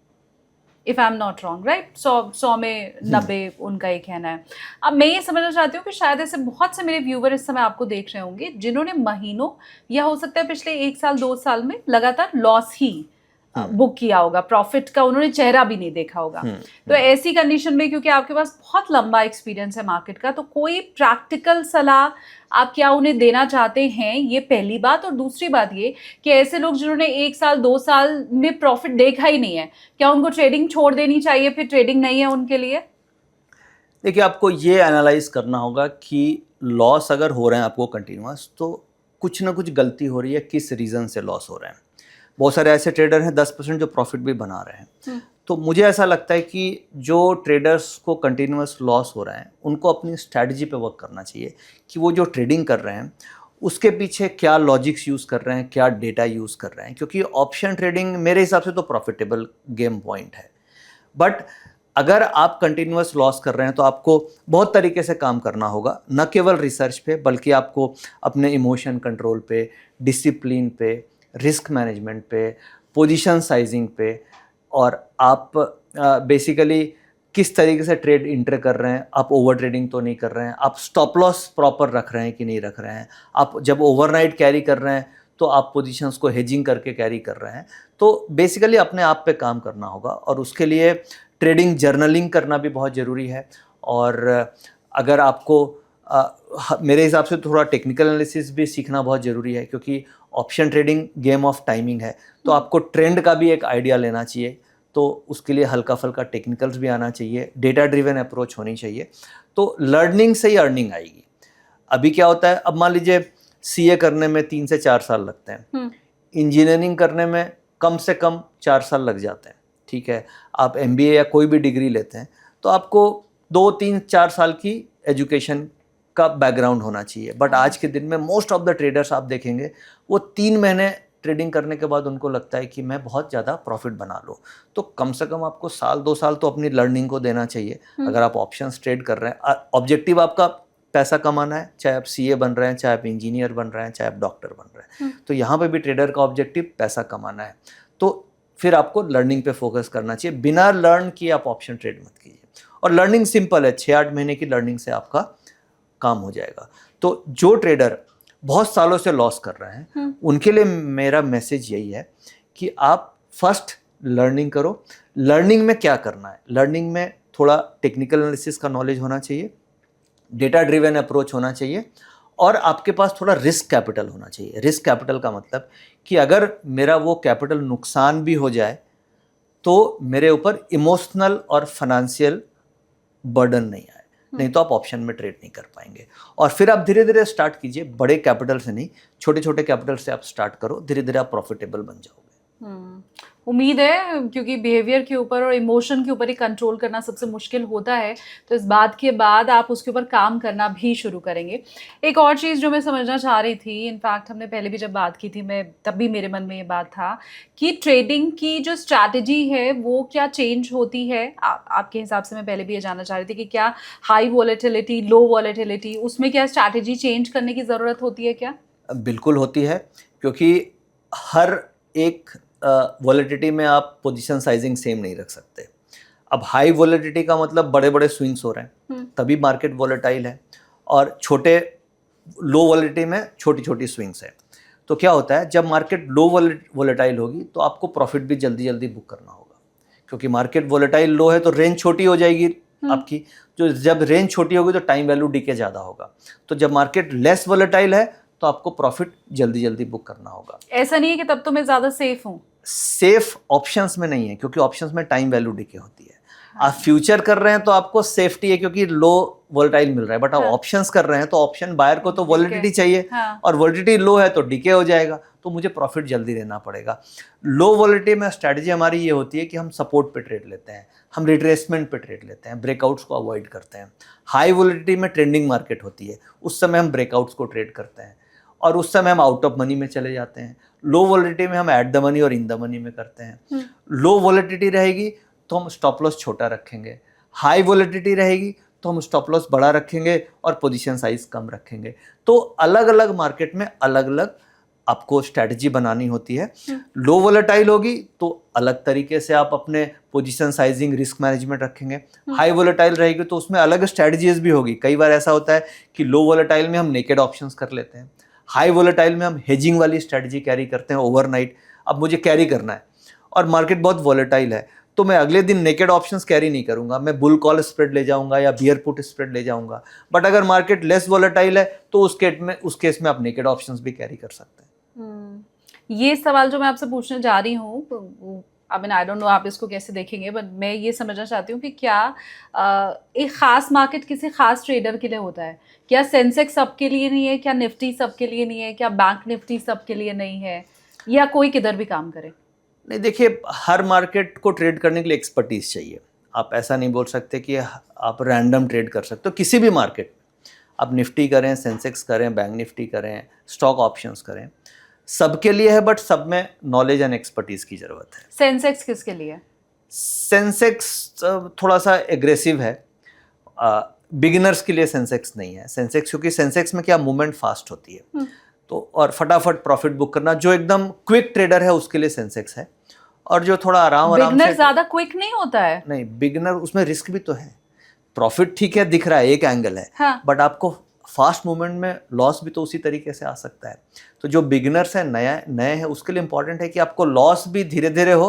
if I am not wrong, right? 100 में 90 उनका ये कहना है। अब मैं ये समझना चाहती हूँ कि शायद ऐसे बहुत से मेरे व्यूवर इस समय आपको देख रहे होंगे जिन्होंने महीनों या हो सकता है पिछले 1 साल 2 साल में लगातार लॉस ही बुक किया होगा, प्रॉफिट का उन्होंने चेहरा भी नहीं देखा होगा। तो ऐसी कंडीशन में, क्योंकि आपके पास बहुत लंबा एक्सपीरियंस है मार्केट का, तो कोई प्रैक्टिकल सलाह आप क्या उन्हें देना चाहते हैं, ये पहली बात। और दूसरी बात ये कि ऐसे लोग जिन्होंने 1 साल 2 साल में प्रॉफिट देखा ही नहीं है, क्या उनको ट्रेडिंग छोड़ देनी चाहिए, फिर ट्रेडिंग नहीं है उनके लिए? देखिए, आपको ये एनालाइज करना होगा कि लॉस अगर हो रहे हैं आपको कंटिन्यूअस, तो कुछ ना कुछ गलती हो रही है, किस रीज़न से लॉस हो रहे हैं। बहुत सारे ऐसे ट्रेडर हैं 10% जो प्रॉफिट भी बना रहे हैं। तो मुझे ऐसा लगता है कि जो ट्रेडर्स को कंटिन्यूअस लॉस हो रहा है, उनको अपनी स्ट्रैटेजी पे वर्क करना चाहिए कि वो जो ट्रेडिंग कर रहे हैं उसके पीछे क्या लॉजिक्स यूज़ कर रहे हैं, क्या डेटा यूज़ कर रहे हैं। क्योंकि ऑप्शन ट्रेडिंग मेरे हिसाब से तो प्रॉफिटेबल गेम पॉइंट है, बट अगर आप कंटिन्यूअस लॉस कर रहे हैं तो आपको बहुत तरीके से काम करना होगा, न केवल रिसर्च पे, बल्कि आपको अपने इमोशन कंट्रोल पे, डिसिप्लिन पे, रिस्क मैनेजमेंट पे, पोजीशन साइजिंग पे, और आप बेसिकली किस तरीके से ट्रेड इंटर कर रहे हैं, आप ओवर ट्रेडिंग तो नहीं कर रहे हैं, आप स्टॉप लॉस प्रॉपर रख रहे हैं कि नहीं रख रहे हैं, आप जब ओवरनाइट कैरी कर रहे हैं तो आप पोजीशंस को हेजिंग करके कैरी कर रहे हैं। तो बेसिकली अपने आप पे काम करना होगा, और उसके लिए ट्रेडिंग जर्नलिंग करना भी बहुत ज़रूरी है। और अगर आपको मेरे हिसाब से थोड़ा टेक्निकल एनालिसिस भी सीखना बहुत ज़रूरी है, क्योंकि option trading game of timing है, तो आपको ट्रेंड का भी एक आइडिया लेना चाहिए। तो उसके लिए हल्का फुल्का टेक्निकल्स भी आना चाहिए, डेटा ड्रिवन अप्रोच होनी चाहिए। तो लर्निंग से ही अर्निंग आएगी। अभी क्या होता है, अब मान लीजिए सीए करने में 3 से 4 साल लगते हैं, इंजीनियरिंग करने में कम से कम 4 साल लग जाते हैं, ठीक है। आप एमबीए या कोई भी डिग्री लेते हैं तो आपको 2, 3, 4 साल की एजुकेशन का बैकग्राउंड होना चाहिए। बट आज के दिन में मोस्ट ऑफ द ट्रेडर्स आप देखेंगे वो 3 महीने ट्रेडिंग करने के बाद उनको लगता है कि मैं बहुत ज़्यादा प्रॉफिट बना लूँ। तो कम से कम आपको 1-2 साल तो अपनी लर्निंग को देना चाहिए। अगर आप ऑप्शंस ट्रेड कर रहे हैं, ऑब्जेक्टिव आपका पैसा कमाना है, चाहे आप सीए बन रहे हैं, चाहे आप इंजीनियर बन रहे हैं, चाहे आप डॉक्टर बन रहे हैं, तो यहाँ पे भी ट्रेडर का ऑब्जेक्टिव पैसा कमाना है। तो फिर आपको लर्निंग पे फोकस करना चाहिए। बिना लर्न किए आप ऑप्शन ट्रेड मत कीजिए। और लर्निंग सिंपल है, 6-8 महीने की लर्निंग से आपका काम हो जाएगा। तो जो ट्रेडर बहुत सालों से लॉस कर रहे हैं उनके लिए मेरा मैसेज यही है कि आप फर्स्ट लर्निंग करो। लर्निंग में क्या करना है, लर्निंग में थोड़ा टेक्निकल एनालिसिस का नॉलेज होना चाहिए, डेटा ड्रिवन अप्रोच होना चाहिए, और आपके पास थोड़ा रिस्क कैपिटल होना चाहिए। रिस्क कैपिटल का मतलब कि अगर मेरा वो कैपिटल नुकसान भी हो जाए तो मेरे ऊपर इमोशनल और फाइनेंशियल बर्डन नहीं आए, नहीं तो आप ऑप्शन में ट्रेड नहीं कर पाएंगे। और फिर आप धीरे धीरे स्टार्ट कीजिए, बड़े कैपिटल से नहीं, छोटे छोटे कैपिटल से आप स्टार्ट करो, धीरे धीरे आप प्रॉफिटेबल बन जाओगे। उम्मीद है, क्योंकि बिहेवियर के ऊपर और इमोशन के ऊपर ही कंट्रोल करना सबसे मुश्किल होता है, तो इस बात के बाद आप उसके ऊपर काम करना भी शुरू करेंगे। एक और चीज़ जो मैं समझना चाह रही थी, इनफैक्ट हमने पहले भी जब बात की थी, मैं तब भी मेरे मन में ये बात था कि ट्रेडिंग की जो स्ट्रैटेजी है वो क्या चेंज होती है आपके हिसाब से। मैं पहले भी ये जानना चाह रही थी कि क्या हाई वॉलेटिलिटी, लो वॉलेटिलिटी, उसमें क्या स्ट्रैटेजी चेंज करने की ज़रूरत होती है क्या? बिल्कुल होती है, क्योंकि हर एक वॉलेटिलिटी में आप पोजीशन साइजिंग सेम नहीं रख सकते। अब हाई वॉलेटिलिटी का मतलब बड़े बड़े स्विंग्स हो रहे हैं, तभी मार्केट वॉलेटाइल है, और छोटे लो वॉलेटिलिटी में छोटी छोटी स्विंग्स है। तो क्या होता है, जब मार्केट लो वॉलेटाइल होगी तो आपको प्रॉफिट भी जल्दी जल्दी बुक करना होगा, क्योंकि मार्केट वॉलेटाइल लो है तो रेंज छोटी हो जाएगी आपकी। जो जब रेंज छोटी होगी तो टाइम वैल्यू डीके ज़्यादा होगा। तो जब मार्केट लेस वॉलेटाइल है तो आपको प्रॉफिट जल्दी जल्दी बुक करना होगा। ऐसा नहीं है कि तब तो मैं ज़्यादा सेफ हूँ। सेफ ऑप्शंस में नहीं है, क्योंकि ऑप्शंस में टाइम वैल्यू डिके होती है। आप फ्यूचर कर रहे हैं तो आपको सेफ्टी है क्योंकि लो वोलेटाइल मिल रहा है, बट आप ऑप्शंस कर रहे हैं तो ऑप्शन बायर को तो वोलेटिलिटी चाहिए, और वोलेटिलिटी लो है तो डीके हो जाएगा, तो मुझे प्रॉफिट जल्दी लेना पड़ेगा। लो वोलेटिलिटी में स्ट्रैटेजी हमारी ये होती है कि हम सपोर्ट पे ट्रेड लेते हैं, हम रिट्रेसमेंट पे ट्रेड लेते हैं, ब्रेकआउट्स को अवॉइड करते हैं। हाई वोलेटिलिटी में ट्रेंडिंग मार्केट होती है, उस समय हम ब्रेकआउट्स को ट्रेड करते हैं और उस समय हम आउट ऑफ मनी में चले जाते हैं। लो वोलेटिलिटी में हम एट द मनी और इन द मनी में करते हैं। लो वोलेटिलिटी रहेगी तो हम स्टॉप लॉस छोटा रखेंगे, हाई वोलेटिलिटी रहेगी तो हम स्टॉप लॉस बड़ा रखेंगे और पोजीशन साइज कम रखेंगे। तो अलग अलग मार्केट में अलग अलग आपको स्ट्रैटेजी बनानी होती है। लो वोलेटाइल होगी तो अलग तरीके से आप अपने पोजीशन साइजिंग रिस्क मैनेजमेंट रखेंगे। हाई वोलेटाइल रहेगी तो उसमें अलग स्ट्रैटेजीज भी होगी। कई बार ऐसा होता है कि लो वोलेटाइल में हम नेकेड ऑप्शंस कर लेते हैं, हाई वोलेटाइल में हम हेजिंग वाली स्ट्रैटेजी कैरी करते हैं ओवरनाइट। अब मुझे कैरी करना है और मार्केट बहुत वोलेटाइल है तो मैं अगले दिन नेकेड ऑप्शंस कैरी नहीं करूंगा, मैं बुल कॉल स्प्रेड ले जाऊंगा या बियर पुट स्प्रेड ले जाऊंगा। बट अगर मार्केट लेस वोलेटाइल है तो उस केस में आप नेकेड ऑप्शंस भी कैरी कर सकते हैं। ये सवाल जो मैं आपसे पूछने जा रही हूँ, आई डोंट नो आप इसको कैसे देखेंगे, बट मैं ये समझना चाहती हूँ कि क्या एक खास मार्केट किसी खास ट्रेडर के लिए होता है? क्या सेंसेक्स सबके लिए नहीं है? क्या निफ्टी सबके लिए नहीं है? क्या बैंक निफ्टी सबके लिए नहीं है? या कोई किधर भी काम करे? नहीं, देखिए, हर मार्केट को ट्रेड करने के लिए एक्सपर्टीज चाहिए। आप ऐसा नहीं बोल सकते कि आप रैंडम ट्रेड कर सकते हो किसी भी मार्केट में। आप निफ्टी करें, सेंसेक्स करें, बैंक निफ्टी करें, स्टॉक ऑप्शंस करें, सबके लिए है, बट सब में नॉलेज एंड एक्सपर्टीज की जरूरत है। सेंसेक्स किसके लिए? सेंसेक्स थोड़ा सा एग्रेसिव है, बिगिनर्स के लिए सेंसेक्स नहीं है। सेंसेक्स क्योंकि सेंसेक्स में क्या मूवमेंट फास्ट होती है तो और फटाफट प्रॉफिट बुक करना, जो एकदम क्विक ट्रेडर है उसके लिए सेंसेक्स है। और जो थोड़ा आराम से, बिगिनर ज्यादा क्विक नहीं होता है। नहीं, बिगिनर उसमें रिस्क भी तो है। प्रॉफिट ठीक है, दिख रहा है, एक एंगल है, हाँ। बट आपको फास्ट मूवमेंट में लॉस भी तो उसी तरीके से आ सकता है। तो जो बिगिनर्स है, नए हैं, उसके लिए इंपॉर्टेंट है कि आपको लॉस भी धीरे धीरे हो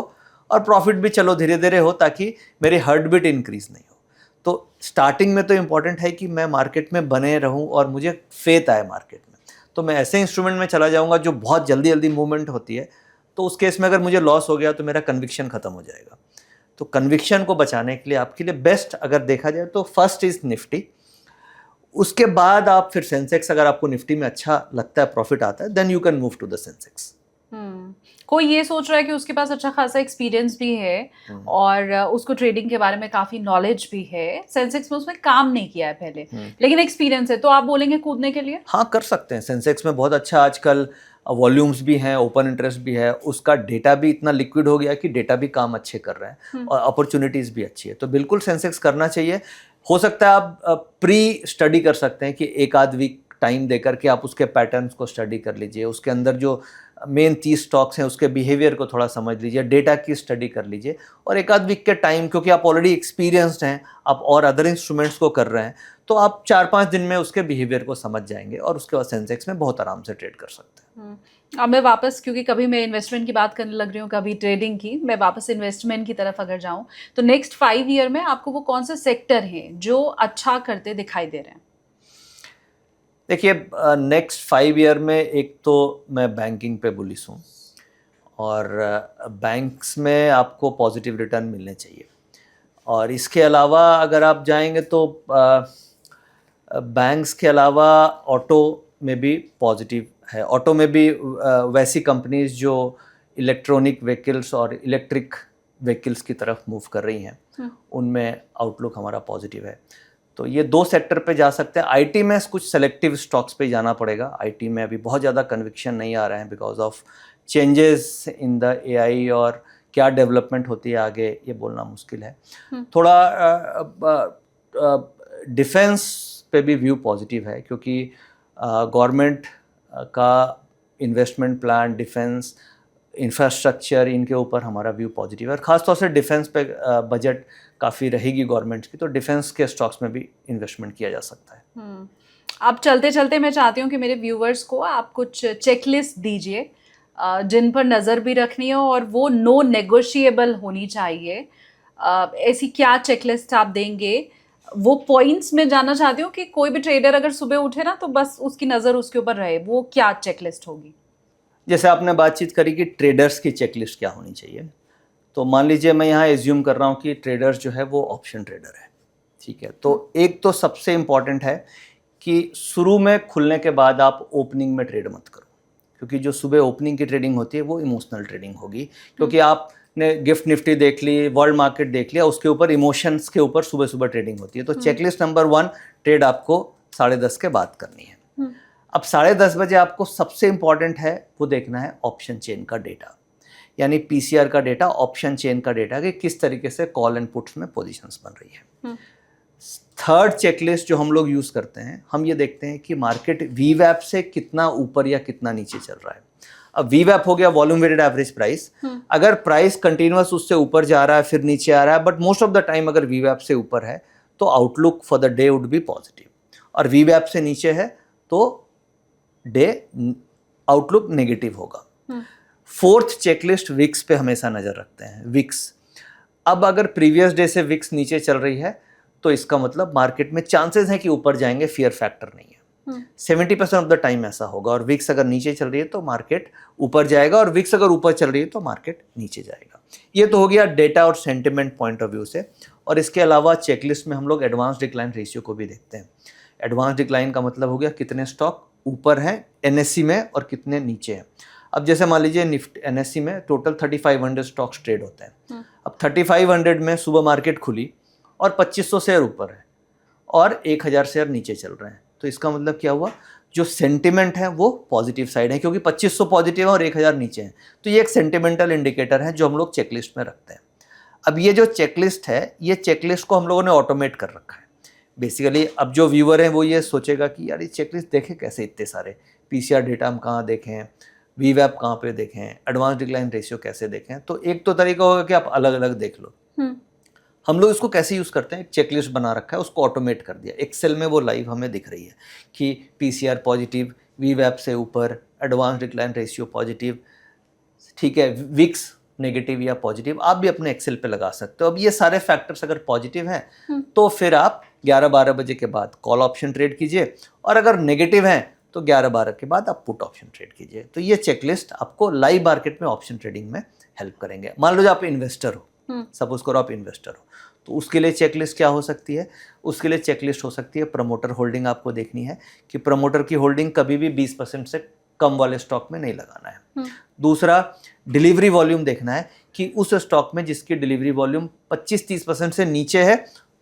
और प्रॉफिट भी चलो धीरे धीरे हो, ताकि मेरी हार्ट बीट इंक्रीज नहीं हो। तो स्टार्टिंग में तो इंपॉर्टेंट है कि मैं मार्केट में बने रहूं और मुझे फेथ आए मार्केट में। तो मैं ऐसे इंस्ट्रूमेंट में चला जाऊंगा जो बहुत जल्दी जल्दी मूवमेंट होती है, तो उस केस में अगर मुझे लॉस हो गया तो मेरा कन्विक्शन खत्म हो जाएगा। तो कन्विक्शन को बचाने के लिए आपके लिए बेस्ट अगर देखा जाए तो फर्स्ट इज निफ्टी, उसके बाद आप फिर सेंसेक्स। अगर आपको निफ्टी में अच्छा लगता है, प्रॉफिट आता है, then you can move to the Sensex. कोई ये सोच रहा है कि उसके पास अच्छा खासा एक्सपीरियंस भी है और उसको ट्रेडिंग के बारे में काफी नॉलेज भी है, सेंसेक्स में उसने काम नहीं किया है पहले, लेकिन एक्सपीरियंस है, तो आप बोलेंगे कूदने के लिए? हाँ, कर सकते हैं। सेंसेक्स में बहुत अच्छा आजकल वॉल्यूम्स भी हैं, ओपन इंटरेस्ट भी है, उसका डेटा भी इतना लिक्विड हो गया कि डेटा भी काम अच्छे कर रहे हैं और अपॉर्चुनिटीज़ भी अच्छी है। तो बिल्कुल सेंसेक्स करना चाहिए। हो सकता है आप प्री स्टडी कर सकते हैं कि एक आध वीक टाइम देकर के आप उसके पैटर्न्स को स्टडी कर लीजिए, उसके अंदर जो मेन 30 स्टॉक्स हैं उसके बिहेवियर को थोड़ा समझ लीजिए, डेटा की स्टडी कर लीजिए, और एक आध वीक के टाइम, क्योंकि आप ऑलरेडी एक्सपीरियंस्ड हैं, आप और अदर इंस्ट्रूमेंट्स को कर रहे हैं, तो आप 4-5 दिन में उसके बिहेवियर को समझ जाएंगे और उसके बाद सेंसेक्स में बहुत आराम से ट्रेड कर सकते हैं। अब मैं वापस, क्योंकि कभी मैं इन्वेस्टमेंट की बात करने लग रही हूँ, कभी ट्रेडिंग की, मैं वापस इन्वेस्टमेंट की तरफ अगर जाऊँ तो नेक्स्ट 5 ईयर में आपको वो कौन से सेक्टर हैं जो अच्छा करते दिखाई दे रहे हैं? देखिए, नेक्स्ट 5 ईयर में एक तो मैं बैंकिंग पे बुलिश हूँ, और बैंक्स में आपको पॉजिटिव रिटर्न मिलने चाहिए। और इसके अलावा अगर आप जाएंगे तो बैंक्स के अलावा ऑटो में भी पॉजिटिव है। ऑटो में भी वैसी कंपनीज जो इलेक्ट्रॉनिक व्हीकल्स और इलेक्ट्रिक व्हीकल्स की तरफ मूव कर रही हैं, उनमें आउटलुक हमारा पॉजिटिव है। तो ये 2 सेक्टर पे जा सकते हैं। आईटी में कुछ सेलेक्टिव स्टॉक्स पे जाना पड़ेगा। आईटी में अभी बहुत ज़्यादा कन्विक्शन नहीं आ रहा है because of changes in the AI, और क्या डेवलपमेंट होती है आगे ये बोलना मुश्किल है। थोड़ा डिफेंस पे भी व्यू पॉजिटिव है, क्योंकि गवर्नमेंट का इन्वेस्टमेंट प्लान, डिफेंस, इंफ्रास्ट्रक्चर, इनके ऊपर हमारा व्यू पॉजिटिव है। और ख़ासतौर से डिफेंस पे बजट काफ़ी रहेगी गवर्नमेंट की, तो डिफेंस के स्टॉक्स में भी इन्वेस्टमेंट किया जा सकता है। अब चलते चलते मैं चाहती हूँ कि मेरे व्यूवर्स को आप कुछ चेकलिस्ट दीजिए जिन पर नज़र भी रखनी हो और वो नो नेगोशिएबल होनी चाहिए। ऐसी क्या चेकलिस्ट आप देंगे वो पॉइंट्स में जानना चाहती हूँ कि कोई भी ट्रेडर अगर सुबह उठे ना तो बस उसकी नज़र उसके ऊपर रहे, वो क्या चेकलिस्ट होगी? जैसे आपने बातचीत करी कि ट्रेडर्स की चेकलिस्ट क्या होनी चाहिए, तो मान लीजिए मैं यहाँ एज्यूम कर रहा हूँ कि ट्रेडर्स जो है वो ऑप्शन ट्रेडर है, ठीक है। तो एक तो सबसे इम्पॉर्टेंट है कि शुरू में खुलने के बाद आप ओपनिंग में ट्रेड मत करो, क्योंकि जो सुबह ओपनिंग की ट्रेडिंग होती है वो इमोशनल ट्रेडिंग होगी, क्योंकि आपने गिफ्ट निफ्टी देख ली, वर्ल्ड मार्केट देख लिया, उसके ऊपर इमोशंस के ऊपर सुबह सुबह ट्रेडिंग होती है। तो चेकलिस्ट नंबर 1, ट्रेड आपको 10:30 के बाद करनी है। अब 10:30 बजे आपको सबसे इंपॉर्टेंट है वो देखना है ऑप्शन चेन का डेटा, यानी पीसीआर का डेटा, ऑप्शन चेन का डेटा, कि किस तरीके से कॉल एंड पुट्स में पोजीशंस बन रही है। थर्ड चेकलिस्ट जो हम लोग यूज करते हैं, हम ये देखते हैं कि मार्केट वीवैप से कितना ऊपर या कितना नीचे चल रहा है। अब वीवैप हो गया वॉल्यूम वेटेड एवरेज प्राइस, अगर प्राइस कंटिन्यूअस उससे ऊपर जा रहा है फिर नीचे आ रहा है, but most of the time अगर वीवैप से ऊपर है तो outlook for the day would be positive, और वीवैप से नीचे है तो डे आउटलुक नेगेटिव होगा। फोर्थ चेकलिस्ट विक्स पे हमेशा नजर रखते हैं। विक्स, अब अगर प्रीवियस डे से विक्स नीचे चल रही है तो इसका मतलब मार्केट में चांसेस हैं कि ऊपर जाएंगे, फियर फैक्टर नहीं है। 70% ऑफ द टाइम ऐसा होगा, और विक्स अगर नीचे चल रही है तो मार्केट ऊपर जाएगा, और विक्स अगर ऊपर चल रही है तो मार्केट नीचे जाएगा। ये तो हो गया डेटा और सेंटिमेंट पॉइंट ऑफ व्यू से। और इसके अलावा चेकलिस्ट में हम लोग एडवांस डिक्लाइन रेशियो को भी देखते हैं। एडवांस डिक्लाइन का मतलब हो गया कितने स्टॉक ऊपर हैं एनएससी में और कितने नीचे हैं। अब जैसे मान लीजिए निफ्टी एनएससी में टोटल 3500 स्टॉक्स ट्रेड होते हैं। अब 3500 में सुबह मार्केट खुली और 2500 शेयर ऊपर है और 1000 शेयर नीचे चल रहे हैं, तो इसका मतलब क्या हुआ, जो सेंटिमेंट है वो पॉजिटिव साइड है, क्योंकि 2500 पॉजिटिव है और 1000 नीचे है। तो ये एक सेंटिमेंटल इंडिकेटर है जो हम लोग चेकलिस्ट में रखते हैं। अब ये जो चेकलिस्ट है, ये चेकलिस्ट को हम लोगों ने ऑटोमेट कर रखा है बेसिकली। अब जो व्यूअर है वो ये सोचेगा कि यार ये चेकलिस्ट देखे कैसे इतने सारे, पीसीआर डेटा हम कहाँ देखें, वीवैप कहाँ पे देखें, एडवांस डिक्लाइन रेशियो कैसे देखें। तो एक तो तरीका होगा कि आप अलग अलग देख लो। हम लोग इसको कैसे यूज़ करते हैं, एक चेकलिस्ट बना रखा है, उसको ऑटोमेट कर दिया, एक्सेल में वो लाइव हमें दिख रही है कि पीसीआर पॉजिटिव, वीवैप से ऊपर, एडवांस डिक्लाइन रेशियो पॉजिटिव, ठीक है, विक्स नेगेटिव या पॉजिटिव, आप भी अपने एक्सेल पे लगा सकते हो। अब ये सारे फैक्टर्स अगर पॉजिटिव हैं तो फिर आप 11-12 बजे के बाद कॉल ऑप्शन ट्रेड कीजिए, और अगर नेगेटिव हैं तो 11-12 के बाद आप पुट ऑप्शन ट्रेड कीजिए। तो ये चेकलिस्ट आपको लाइव मार्केट में ऑप्शन ट्रेडिंग में हेल्प करेंगे। मान लो जो आप इन्वेस्टर हो, सपोज करो आप इन्वेस्टर हो, तो उसके लिए चेकलिस्ट क्या हो सकती है, उसके लिए चेकलिस्ट हो सकती है प्रमोटर होल्डिंग। आपको देखनी है कि प्रमोटर की होल्डिंग कभी भी 20% से कम वाले स्टॉक में नहीं लगाना है। दूसरा, डिलीवरी वॉल्यूम देखना है कि उस स्टॉक में जिसकी डिलीवरी वॉल्यूम 25-30% से नीचे है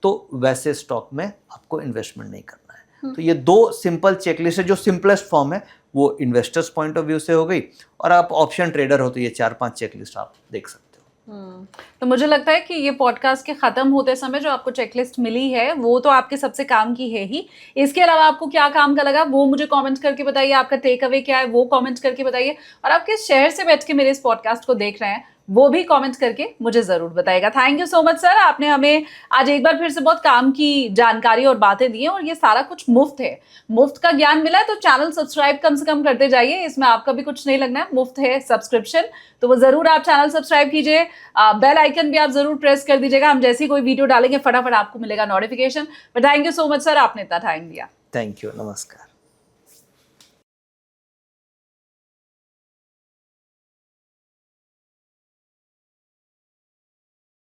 तो वैसे स्टॉक में आपको इन्वेस्टमेंट नहीं करना है। तो ये 2 सिंपल चेकलिस्ट है, जो सिंपलेस्ट फॉर्म है वो इन्वेस्टर्स पॉइंट ऑफ व्यू से हो गई, और आप ऑप्शन ट्रेडर हो तो ये 4-5 चेकलिस्ट आप देख सकते हो। तो मुझे लगता है कि ये पॉडकास्ट के खत्म होते समय जो आपको चेकलिस्ट मिली है वो तो आपके सबसे काम की है ही। इसके अलावा आपको क्या काम का लगा वो मुझे कमेंट करके बताइए, आपका टेक अवे क्या है वो कमेंट करके बताइए, और आप किस शहर से बैठ के मेरे इस पॉडकास्ट को देख रहे हैं वो भी कमेंट करके मुझे जरूर बताइएगा। Thank you so much sir, आपने हमें आज एक बार फिर से बहुत काम की जानकारी और बातें दी हैं, और ये सारा कुछ मुफ्त है, मुफ्त का ज्ञान मिला है तो चैनल सब्सक्राइब कम से कम करते जाइए, इसमें आपका भी कुछ नहीं लगना है, मुफ्त है सब्सक्रिप्शन, तो वो जरूर आप चैनल सब्सक्राइब कीजिए। बेल आइकन भी आप जरूर प्रेस कर दीजिएगा, हम जैसी कोई वीडियो डालेंगे फटाफट आपको मिलेगा notification. But thank you so much sir, आपने इतना टाइम दिया। थैंक यू, नमस्कार।